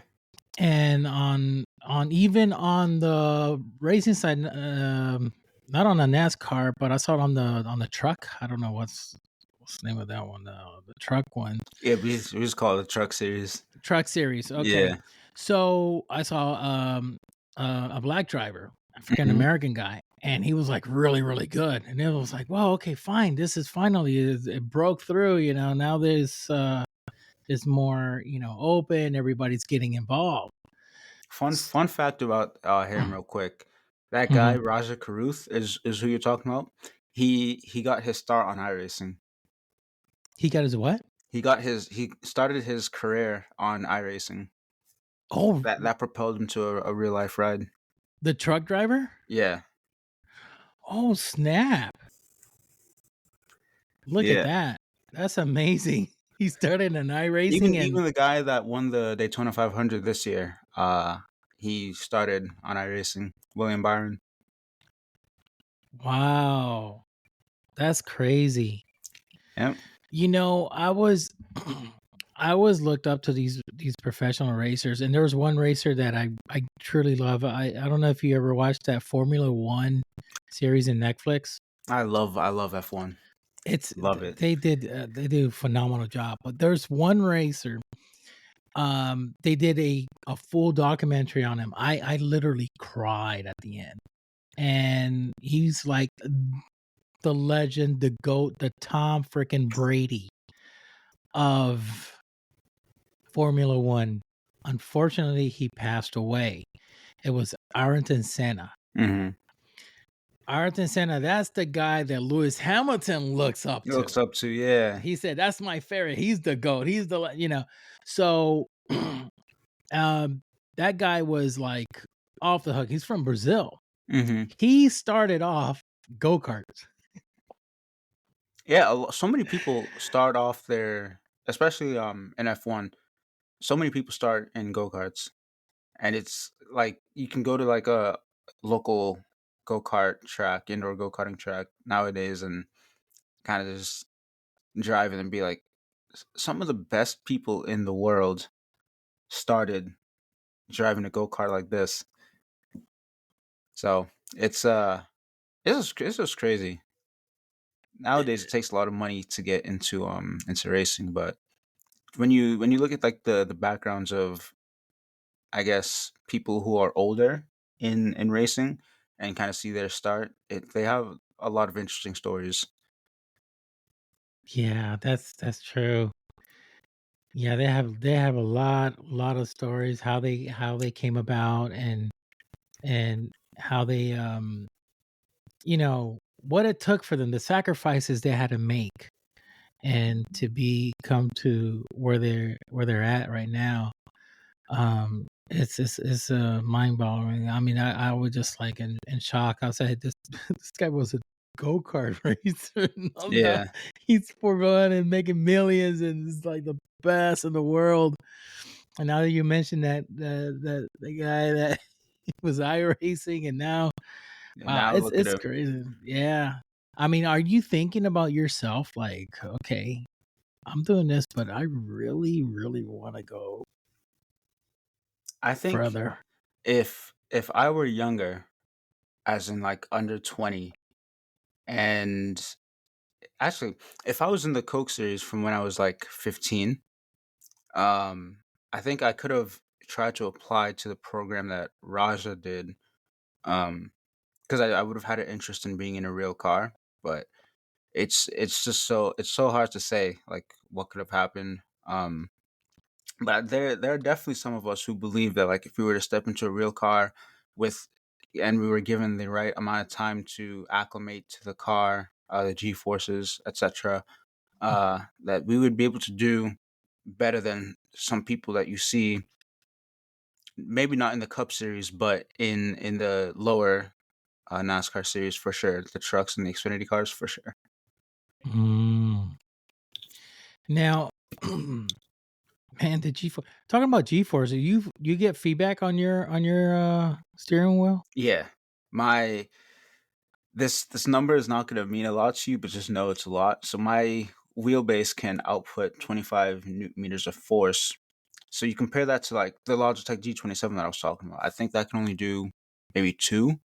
and on even on the racing side, not on the NASCAR, but I saw it on the truck. I don't know what's the name of that one. The truck one. Yeah, we just call it the truck series. Truck series. Okay. Yeah. So I saw a black driver, African Mhm. American guy, and he was like really, really good. And it was like, well, okay, fine. This is finally it broke through, now there's more, open, everybody's getting involved. Fun fact about him, real quick. That guy, Mhm. Raja Caruth, is who you're talking about. He got his start on iRacing. He got his what? He started his career on iRacing. Oh, That propelled him to a real life ride. the truck driver? Yeah. Oh, snap. Look at Yeah. that. That's amazing. He started in iRacing and Even the guy that won the Daytona 500 this year, he started on iRacing. William Byron. wow. That's crazy. Yep. I was I was looked up to these professional racers, and there was one racer that I truly love. I don't know if you ever watched that Formula One series in Netflix. I love F1. It's Love it. they do a phenomenal job. But there's one racer. They did a full documentary on him. I literally cried at the end, and he's like the legend, the GOAT, the Tom freaking Brady of Formula One. Unfortunately, he passed away. It was Ayrton Senna. Mm-hmm. Ayrton Senna, that's the guy that Lewis Hamilton looks up He to. looks up to, yeah. He said, "That's my favorite. He's the GOAT. He's the," you know. So, that guy was like off the hook. He's from Brazil. Mm-hmm. He started off go-karts. Yeah, so many people start off there, especially in F1. So many people start in go-karts, and it's like you can go to like a local go-kart track, indoor go-karting track nowadays, and kind of just drive it and be like, some of the best people in the world started driving a go-kart like this. So it's just crazy. Nowadays it takes a lot of money to get into racing, but when you look at like the backgrounds of, I guess, people who are older in racing and kind of see their start, they have a lot of interesting stories. Yeah, that's true. Yeah, they have a lot of stories how they came about, and how they you know what it took for them, the sacrifices they had to make, and to come to where they're at right now. It's mind boggling. I mean, I was just like in shock. I said, this guy was a go-kart racer. I'm not, Yeah, he's for fun and making millions, and is like the best in the world. And now that you mentioned that, the guy that was iRacing, and now, wow, now it's look at it's him. crazy. Yeah. I mean, are you thinking about yourself like, okay, I'm doing this, but I really, really want to go I think further? if I were younger, as in like under 20, and actually if I was in the Coke series from when I was like 15, um I think I could have tried to apply to the program that Raja did, because I would have had an interest in being in a real car. But it's just it's so hard to say like what could have happened. But there are definitely some of us who believe that like if we were to step into a real car with, and we were given the right amount of time to acclimate to the car, the G forces, etc., that we would be able to do better than some people that you see, maybe not in the Cup series, but in the lower NASCAR series for sure, the trucks and the Xfinity cars for sure. Mm. Now, man, the talking about G-force, you get feedback on your steering wheel? Yeah, my this number is not going to mean a lot to you, but just know it's a lot. So my wheelbase can output 25 newton meters of force. So you compare that to like the Logitech G27 that I was talking about. I think that can only do maybe 2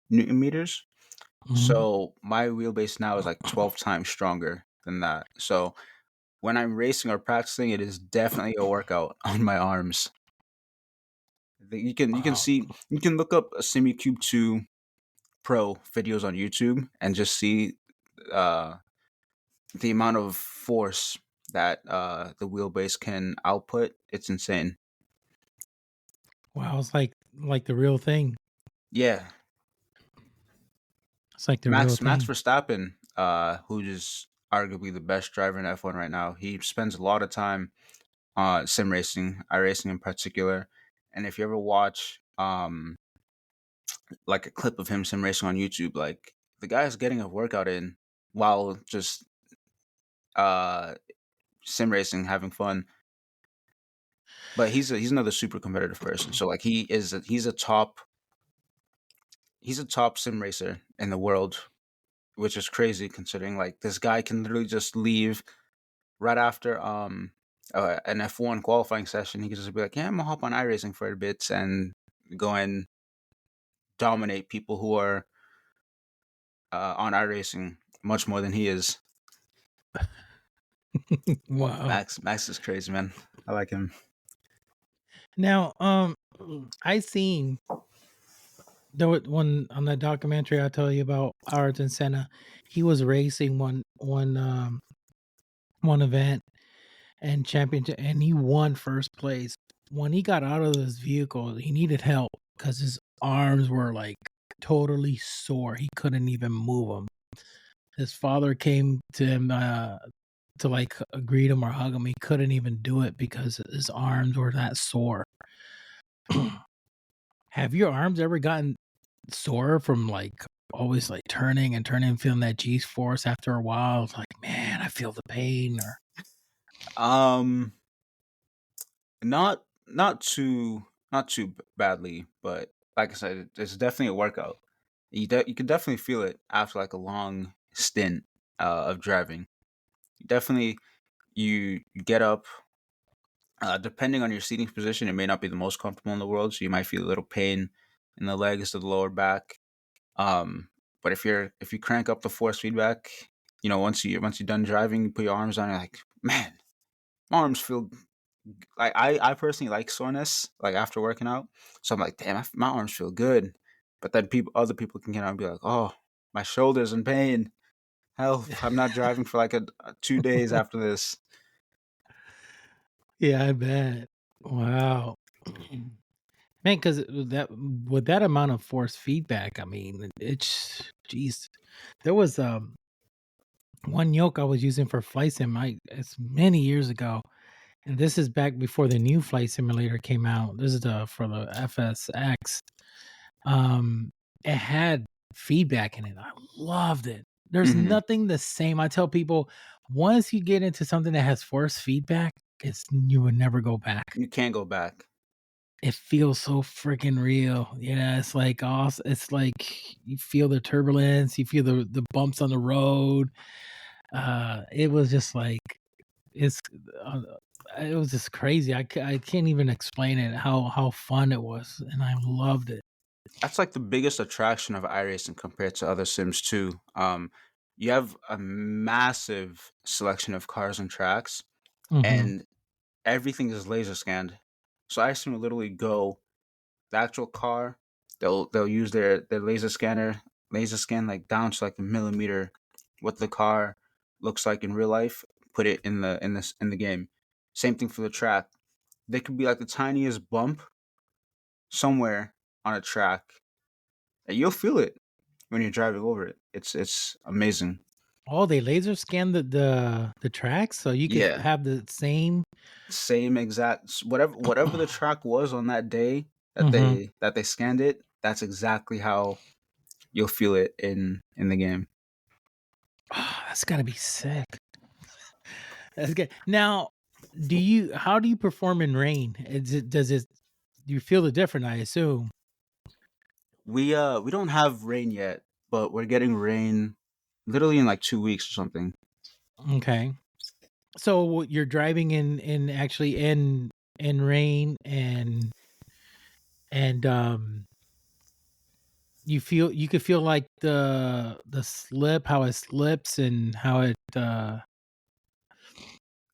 newton meters. Mhm. So my wheelbase now is like 12 times stronger than that. So when I'm racing or practicing, it is definitely a workout on my arms. You can Wow. see, you can look up a SimiCube 2 Pro videos on YouTube and just see uh, the amount of force that the wheelbase can output. It's insane. Wow, it's like the real thing. Yeah, It's like the real Max thing. Verstappen, who is arguably the best driver in F1 right now, he spends a lot of time sim racing, iRacing in particular. And if you ever watch like a clip of him sim racing on YouTube, like the guy's getting a workout in while just uh sim racing, having fun. But he's another super competitive person. So like he's a top sim racer in the world, which is crazy considering like this guy can literally just leave right after an F1 qualifying session. He can just be like, yeah, I'm gonna hop on iRacing for a bit and go and dominate people who are on iRacing much more than he is. Wow. Max is crazy, man. I like him. Now, I seen there was one on the documentary I tell you about Ayrton Senna. He was racing one event and championship, and he won first place. When he got out of his vehicle, he needed help because his arms were like totally sore. He couldn't even move them. His father came to him to like greet him or hug him. He couldn't even do it because his arms were that sore. Have your arms ever gotten sore from like always like turning and turning, feeling that G force after a while? It's like, man, I feel the pain. Or Um, not too badly, but like I said, it's definitely a workout. You can definitely feel it after like a long stint of driving. Definitely, you get up. Depending on your seating position, it may not be the most comfortable in the world, so you might feel a little pain in the legs to the lower back. But if you crank up the force feedback, once you're done driving, you put your arms on, you're like, man, my arms feel like I personally like soreness like after working out, so I'm like, damn, my arms feel good. But then other people can get on and be like, oh, my shoulders in pain. Help! I'm not driving for like 2 days after this. yeah, I bet. Wow. Man, because that with that amount of force feedback, I mean, it's geez. There was one yoke I was using for flight sim. It's many years ago, and this is back before the new flight simulator came out. This is for the FSX. Um, it had feedback in it. I loved it. There's Hmm. nothing the same. I tell people once you get into something that has force feedback, you would never go back. You can't go back. It feels so freaking real. Yeah, it's like awesome. It's like you feel the turbulence, you feel the bumps on the road. It was just like it's uh, it was just crazy. I can't even explain it how fun it was, and I loved it. That's like the biggest attraction of iRacing compared to other sims too. You have a massive selection of cars and tracks, Hmm. and everything is laser scanned. So iRacing will literally go the actual car. They'll use their laser scan like down to like the millimeter what the car looks like in real life. Put it in the game. Same thing for the track. They could be like the tiniest bump somewhere on a track, and you'll feel it when you're driving over it. It's amazing. Oh, they laser scan the tracks, so you could Yeah, have the same. same exact whatever the track was on that day that Hmm. they scanned it. That's exactly how you'll feel it in the game. Oh, that's gotta be sick. That's good. Now, how do you perform in rain? Do you feel the different? I assume. We don't have rain yet, but we're getting rain literally in like 2 weeks or something. Okay. So you're driving in actually in rain and you could feel like the slip, how it slips and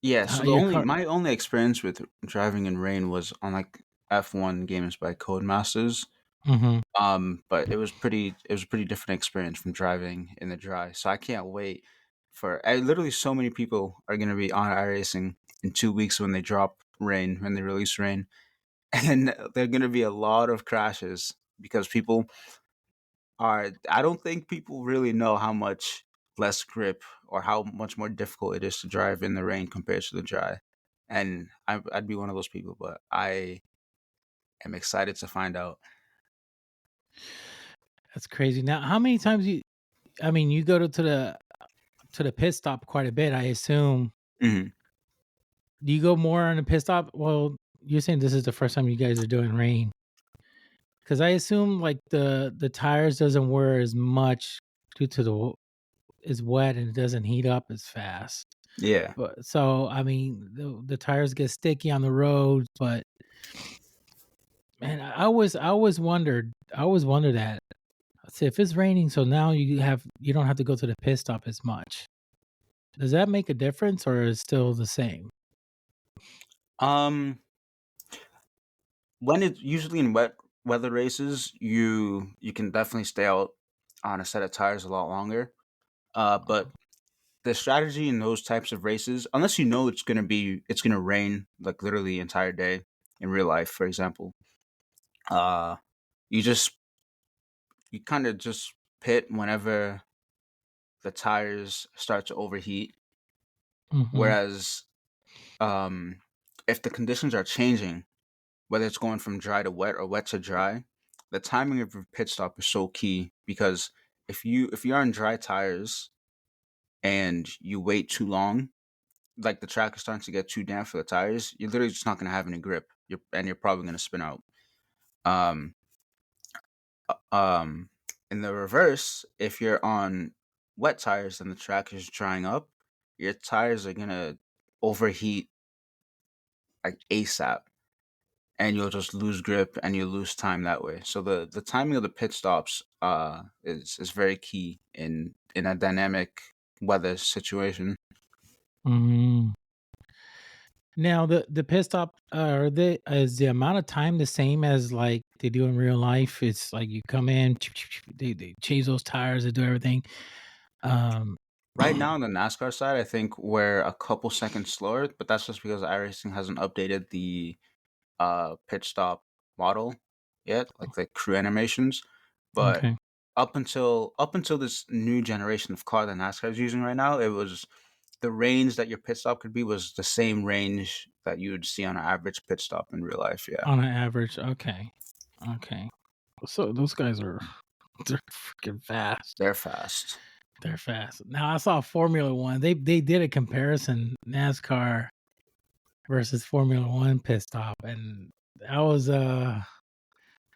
Yeah, how so the your only car. my only experience with driving in rain was on like F1 games by Codemasters. Mhm. But it was a pretty different experience from driving in the dry. So I can't wait for literally so many people are gonna be on iRacing in 2 weeks when they drop rain, when they release rain. And there are gonna be a lot of crashes because people I don't think people really know how much less grip or how much more difficult it is to drive in the rain compared to the dry. And I'd be one of those people, but I am excited to find out. That's crazy. Now, how many times I mean, you go to the pit stop quite a bit, I assume. Mhm. Do you go more on the pit stop? Well, you're saying this is the first time you guys are doing rain. Because I assume like the tires doesn't wear as much due to is wet and it doesn't heat up as fast. Yeah. But so I mean the tires get sticky on the road, but man, I always wondered that. I say if it's raining, so now you don't have to go to the pit stop as much. Does that make a difference or is it still the same? Um, when it's usually in wet weather races, you can definitely stay out on a set of tires a lot longer. But the strategy in those types of races, unless you know it's gonna rain like literally the entire day in real life, for example, uh, you just you kind of just pit whenever the tires start to overheat. Mm-hmm. Whereas if the conditions are changing, whether it's going from dry to wet or wet to dry, the timing of your pit stop is so key, because if you're on dry tires and you wait too long, like the track is starting to get too damp for the tires, you're literally just not going to have any grip. You're probably going to spin out. Um, um, in the reverse, if you're on wet tires and the track is drying up, your tires are going to overheat like ASAP, and you'll just lose grip and you lose time that way. So the timing of the pit stops is very key in a dynamic weather situation. Mm-hmm. Now the pit stop is the amount of time the same as like they do in real life? It's like you come in, they change those tires, they do everything. Um, Right now on the NASCAR side, I think we're a couple seconds slower, but that's just because iRacing hasn't updated the pit stop model yet, like the crew animations. But okay, up until this new generation of car that NASCAR is using right now, it was the range that your pit stop could be was the same range that you would see on an average pit stop in real life. Yeah, on an average, okay, okay. So those guys are they're freaking fast. they're fast. They're fast. Now I saw Formula One. They did a comparison NASCAR versus Formula One pit stop, and that was the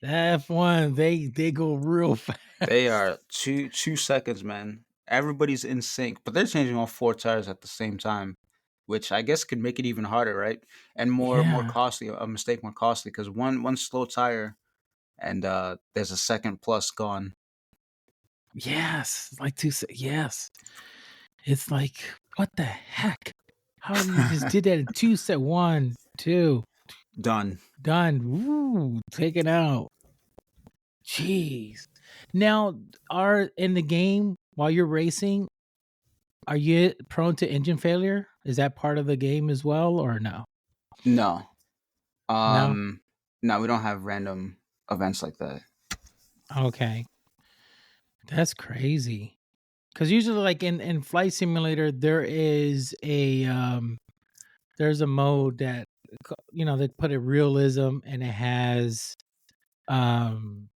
F1. They go real fast. They are 2 seconds, man. Everybody's in sync, but they're changing all four tires at the same time, which I guess could make it even harder, right? And more Yeah. costly. A mistake more costly, because one slow tire and there's a second plus gone. Yes. Like yes. It's like, what the heck? How do you just did that in 2 1, 2, Done. done. Woo, taken out. Jeez. Now, are in the game while you're racing, are you prone to engine failure? Is that part of the game as well, or no? No. No. No, we don't have random events like that. Okay, that's crazy. Because usually, like in Flight Simulator, there's a mode that they put a realism, and it has um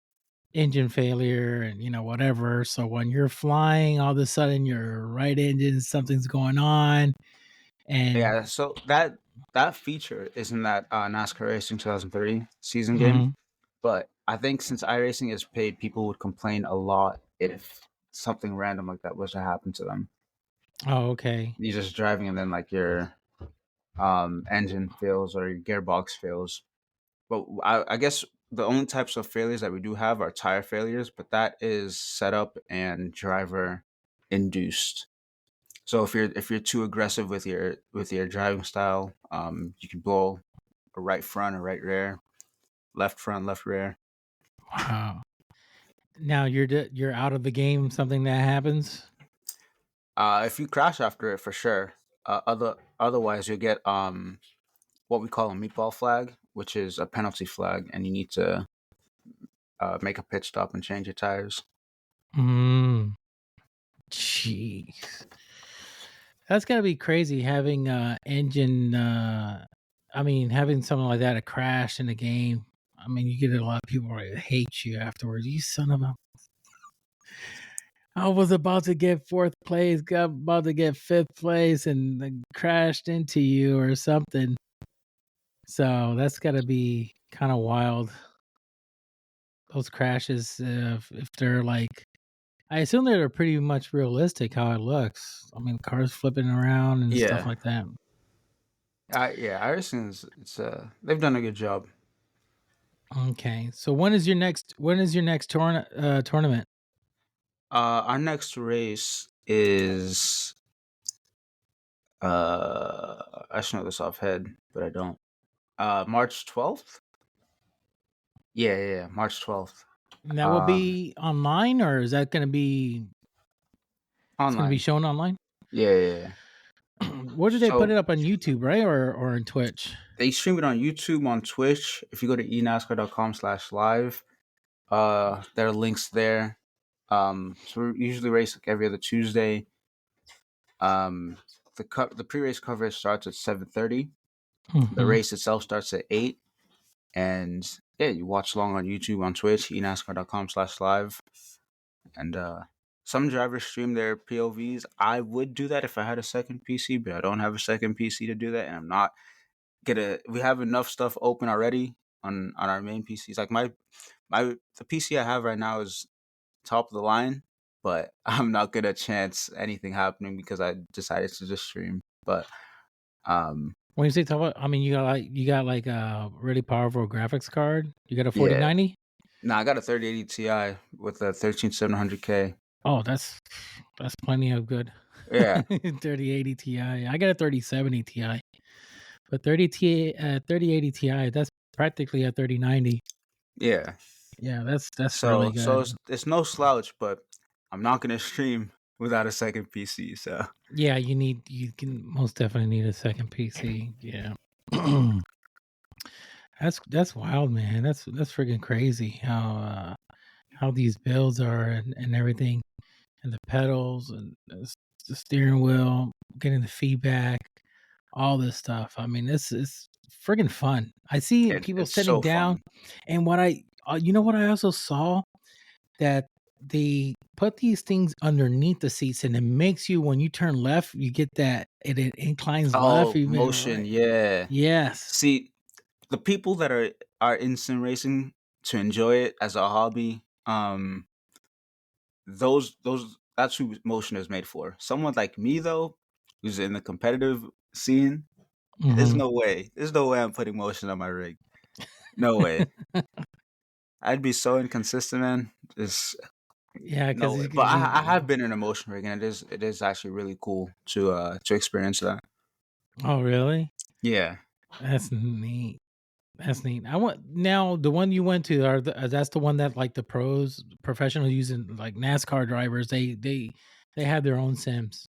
engine failure and whatever. So when you're flying, all of a sudden your right engine, something's going on, and Yeah, so that feature is in that NASCAR Racing 2003 season game. Mhm. But I think since iRacing is paid, people would complain a lot if something random like that was to happen to them. Oh, okay. You're just driving and then like your engine fails or your gearbox fails. But I guess the only types of failures that we do have are tire failures, but that is setup and driver induced. So if you're too aggressive with your driving style, you can blow a right front, a right rear, left front, left rear. Wow. Now you're out of the game. Something that happens. If you crash after it, for sure. Otherwise, you'll get what we call a meatball flag, which is a penalty flag, and you need to make a pit stop and change your tires. Mm, jeez, that's gotta be crazy having engine. I mean, having something like that a crash in the game. I mean, you get a lot of people that hate you afterwards. You son of a. I was about to get fourth place, got about to get fifth place, and crashed into you or something. So that's got to be kind of wild. Those crashes, if they're like, I assume they're pretty much realistic how it looks. I mean, cars flipping around and stuff Yeah, like that. yeah. iRacing it's they've done a good job. Okay, so when is your next tournament? Our next race is I should know this offhand, but I don't. March 12th. Yeah, March 12th. And that will Um, be online, or is that going to be? It's going to be online. shown online. Yeah. Where did they put it So up on YouTube, right, or on Twitch? they stream it on YouTube, on Twitch. If you go to eNascar.com/live, There are links there. So we usually race like every other Tuesday. Um, the pre-race coverage starts at 7:30. The Hmm. race itself starts at 8. And yeah, you watch along on YouTube, on Twitch, eNascar.com/live. And some drivers stream their POVs. I would do that if I had a second PC, but I don't have a second PC to do that, and I'm not gonna. We have enough stuff open already on our main PCs. Like the PC I have right now is top of the line, but I'm not gonna chance anything happening because I decided to just stream. But um, When you say top, I mean you got like a really powerful graphics card. You got a yeah, 4090. no, I got a 3080 Ti with a 13700K. Oh, that's plenty of good. Yeah, 3080 Ti. I got a 3070 Ti, but 3080 Ti. That's practically a 3090. yeah. Yeah, that's really So good. it's no slouch, but I'm not gonna stream without a second PC. So Yeah, you can most definitely need a second PC. Yeah. That's wild, man. That's freaking crazy how these builds are and everything, and the pedals and the steering wheel, getting the feedback, all this stuff. I mean, this is friggin' fun. I see people it's sitting so down, fun. and you know what I also saw, that they put these things underneath the seats, and it makes you, when you turn left, you get that it inclines left, Oh, even motion, right. yeah. Yes. See, the people that are in sim racing to enjoy it as a hobby, those that's who motion is made for. Someone like me though, who's in the competitive scene, there's Hmm. no way. There's no way I'm putting motion on my rig. No way. I'd be so inconsistent, man. Just Yeah, no because way. But I have been in a motion rig, and it is actually really cool to experience that. oh, really? Yeah. That's neat. That's neat. I want now the one you went to that's the one that like the pros, professionals using like NASCAR drivers. They have their own sims.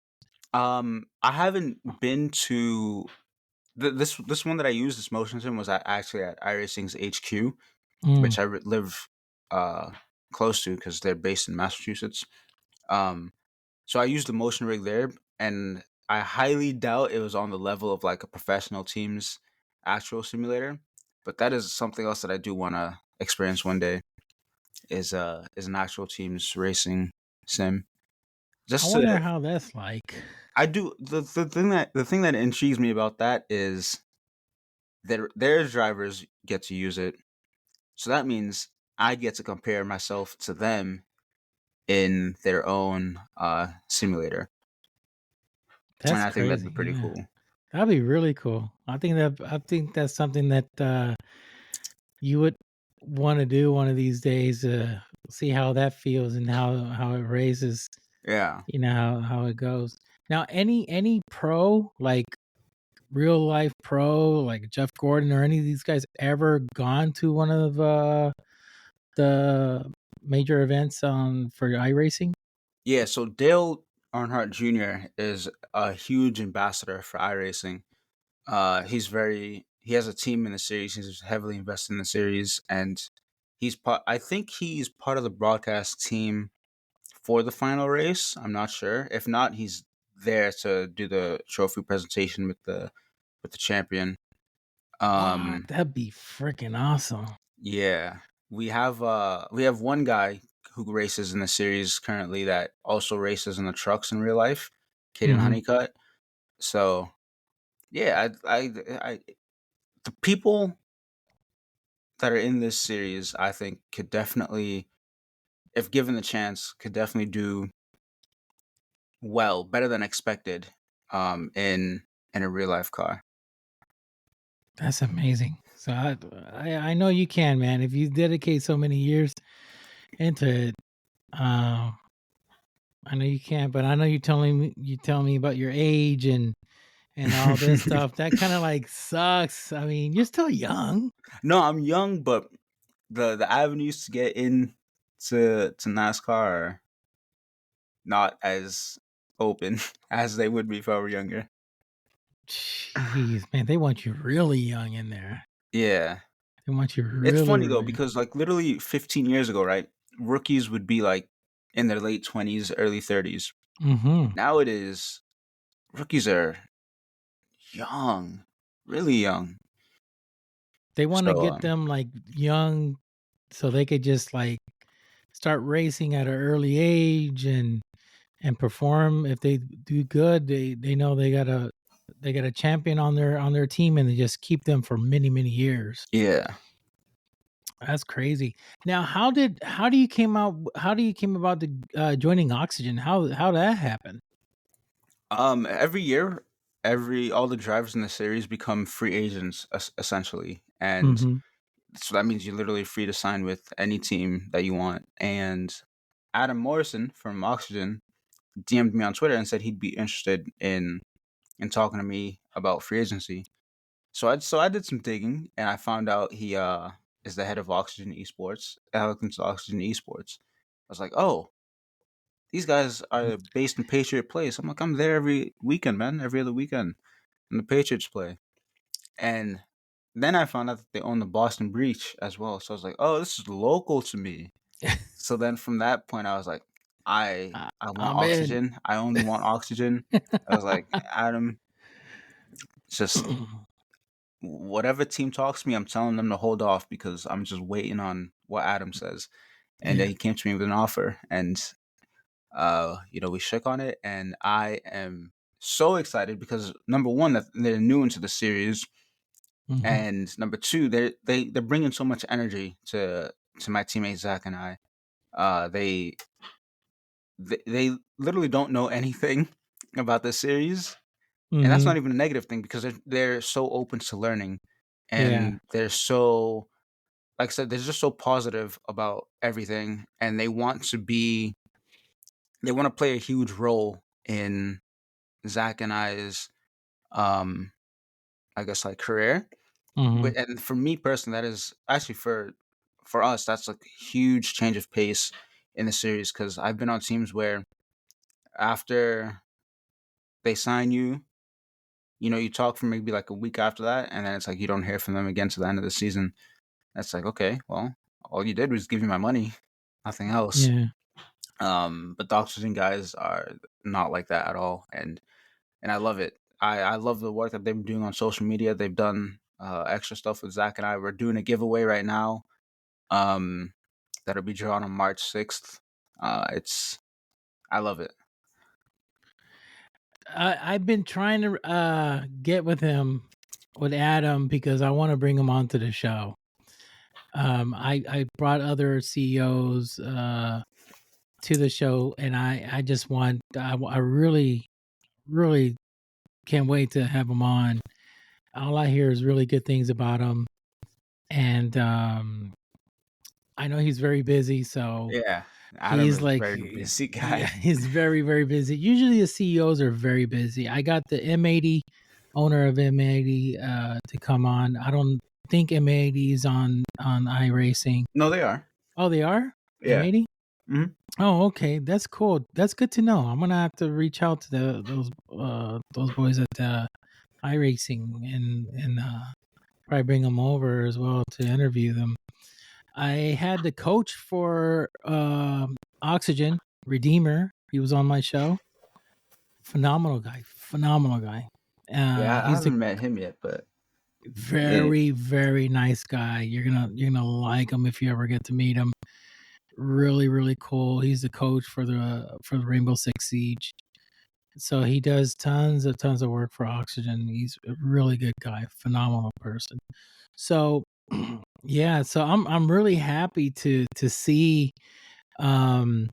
I haven't been to this one that I used, this motion sim, was actually at iRacing's HQ, Mm, which I live uh close to because they're based in Massachusetts. Um, so I used the motion rig there, and I highly doubt it was on the level of like a professional team's actual simulator. But that is something else that I do want to experience one day. Is an actual team's racing sim. I Just wonder to how that's like. I do the thing that intrigues me about that is that their drivers get to use it, so that means I get to compare myself to them in their own simulator, and That's I think that'd be crazy. pretty Yeah, cool. that'd be really cool. I think that's something that you would want to do one of these days. See how that feels and how it raises. Yeah. You know how it goes. Now, any pro, like real life pro, like Jeff Gordon or any of these guys, ever gone to one of the major events for iRacing? Yeah, so Dale Earnhardt Jr. is a huge ambassador for iRacing. He has a team in the series. He's heavily invested in the series, and I think he's part of the broadcast team for the final race. I'm not sure. If not, he's there to do the trophy presentation with the champion. What? Um, That'd be freaking awesome. yeah, we have one guy who races in the series currently that also races in the trucks in real life, Caden Hmm. Honeycutt. So yeah, the people that are in this series, I think, could definitely, if given the chance, could definitely do well, better than expected, in a real life car. That's amazing. So I know you can, man. If you dedicate so many years into it, um, I know you can. But I know you telling me about your age and all this stuff. That kind of like sucks. I mean, you're still young. No, I'm young, but the avenues to get in to NASCAR are not as open as they would be if I were younger. Jeez, man, they want you really young in there. Yeah. They want you It's really, funny though really. because like literally 15 years ago, right? Rookies would be like in their late 20s, early 30s. Mm-hmm. Now it is rookies are young, really young. They want to So get them like young, so they could just like start racing at an early age and perform. If they do good, they know they got a champion on their team, and they just keep them for many, many years. yeah. That's crazy. Now, how do you came about the joining Oxygen? How that happen? Every year, all the drivers in the series become free agents essentially, and Mm-hmm. so that means you're literally free to sign with any team that you want. And Adam Morrison from Oxygen DM'd me on Twitter and said he'd be interested in talking to me about free agency. So I did some digging and I found out he is the head of Oxygen Esports. I looked into Oxygen Esports. I was like, oh, these guys are based in Patriot Place. I'm like, I'm there every weekend, man, every other weekend, and the Patriots play. And then I found out that they own the Boston Breach as well. So I was like, oh, this is local to me. So then from that point, I was like, I want I'm in. oxygen. I only want oxygen. I was like, Adam, just whatever team talks to me, I'm telling them to hold off because I'm just waiting on what Adam says. And then Yeah. he came to me with an offer, and we shook on it, and I am so excited because number one, that they're new into the series, Mm-hmm. and number two, they're bringing so much energy to my teammate Zach and I. They they literally don't know anything about the series, and that's Mm-hmm. not even a negative thing because they're so open to learning, Yeah. and they're so, like I said, they're just so positive about everything, and they want to play a huge role in Zach and I's um I guess like career. Mm-hmm. But and for me personally, that is actually for us, that's like a huge change of pace in the series because I've been on teams where after they sign you, you talk for maybe like a week after that, and then it's like you don't hear from them again to the end of the season. That's like, okay, well, all you did was give me my money, nothing else. Yeah. But the Oxygen guys are not like that at all, and I love it. I love the work that they've been doing on social media. They've done extra stuff with Zach and I. We're doing a giveaway right now. Um, that'll be drawn on March 6th. It's I love it. I've been trying to get with Adam because I want to bring him onto the show. I brought other CEOs to the show, and I just want I really really can't wait to have him on. All I hear is really good things about him, and I know he's very busy, so Yeah, Adam he's is a like, very busy yeah, guy. he's very, very busy. Usually the CEOs are very busy. I got the M80 owner of M80 to come on. I don't think M80 is on iRacing. No, they are. Oh, they are? Yeah. M80? hmm Oh, okay. That's cool. That's good to know. I'm gonna have to reach out to those boys at iRacing and probably bring them over as well to interview them. I had the coach for Oxygen, Redeemer. He was on my show. Phenomenal guy. Phenomenal guy. Yeah, I He's a haven't met him yet, but it, very, very nice guy. You're gonna like him if you ever get to meet him. Really, really cool. He's the coach for the Rainbow Six Siege. So he does tons of work for Oxygen. He's a really good guy, phenomenal person. So yeah, so I'm really happy to see um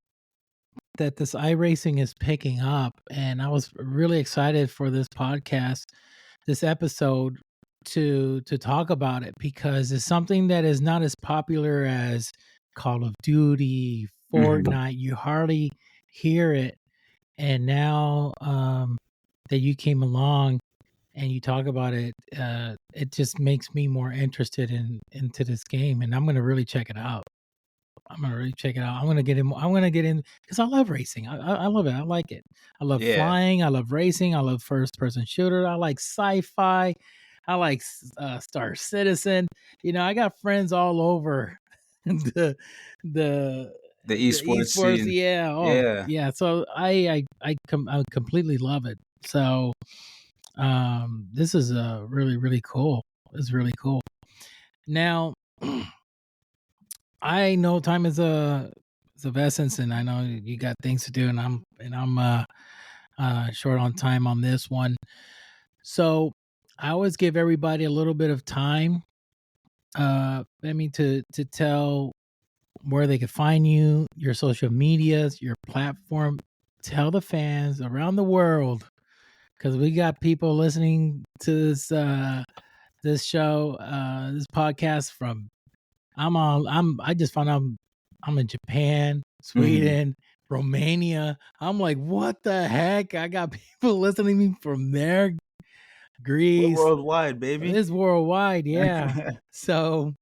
that this iRacing is picking up, and I was really excited for this podcast, this episode to talk about it because it's something that is not as popular as Call of Duty, Mhm. Fortnite. You hardly hear it, and now that you came along and you talk about it, it just makes me more interested into this game, and I'm gonna really check it out. I'm gonna really check it out. I'm gonna get in. I'm gonna get in because I love racing. I love it. I like it. I love Yeah. flying. I love racing. I love first person shooter. I like sci-fi. I like Star Citizen. I got friends all over the the The the esports esports. scene. Yeah. Oh, Yeah. yeah. So I completely love it. So this is really really cool. It's really cool. Now, I know time is of essence, and I know you got things to do, and I'm short on time on this one. So I always give everybody a little bit of time, I mean, to tell where they could find you, your social medias, your platform. Tell the fans around the world, because we got people listening to this show, this podcast from. I just found out I'm in Japan, Mhm. Sweden, Romania. I'm like, what the heck? I got people listening to me from there, We're Greece. worldwide, baby. It's worldwide, yeah. So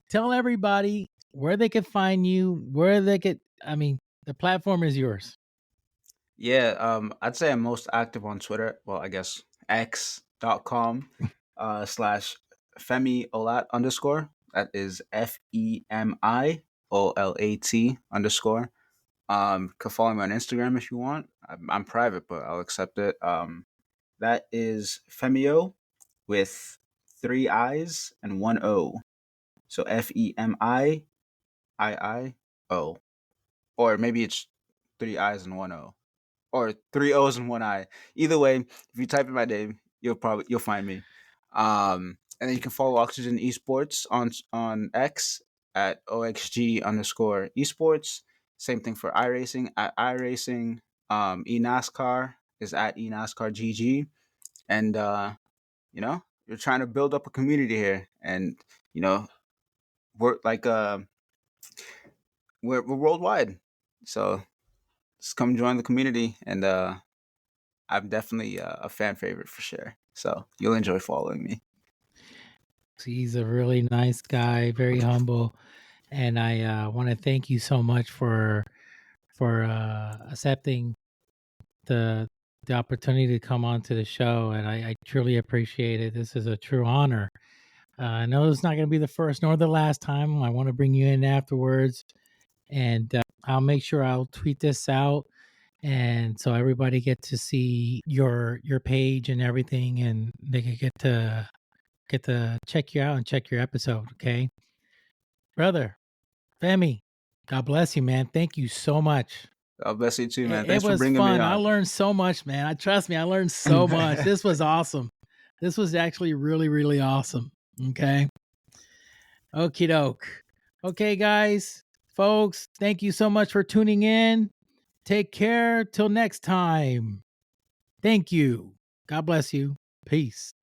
tell everybody where they could find you, where they could. I mean, the platform is yours. Yeah, I'd say I'm most active on Twitter. Well, I guess x.com slash Femi Olat underscore. That is FEMI OLAT underscore. Could follow me on Instagram if you want. I'm private, but I'll accept it. That is Femio with three I's and one O. So FEMIIIO. Or maybe it's three I's and one O. Or three O's and one I. Either way, if you type in my name, you'll find me. And then you can follow Oxygen Esports on X at OXG underscore esports. Same thing for iRacing at iRacing. eNascar is at eNascar GG. And you're trying to build up a community here, and you know, we're like we're worldwide. So just come join the community, and I'm definitely a fan favorite for sure. So you'll enjoy following me. He's a really nice guy, very humble, and I want to thank you so much for accepting the the opportunity to come on to the show, and I truly appreciate it. This is a true honor. I know it's not going to be the first nor the last time. I want to bring you in afterwards, and I'll make sure I'll tweet this out, and so everybody get to see your page and everything, and they can get to check you out and check your episode. Okay, brother Femi, God bless you, man. Thank you so much. God bless you too, man. It Thanks for was bringing me fun. I on. learned so much, man. I trust me. I learned so much. This was awesome. This was actually really, really awesome. Okay. Okie doke. Okay, guys, folks, thank you so much for tuning in. Take care. Till next time. Thank you. God bless you. Peace.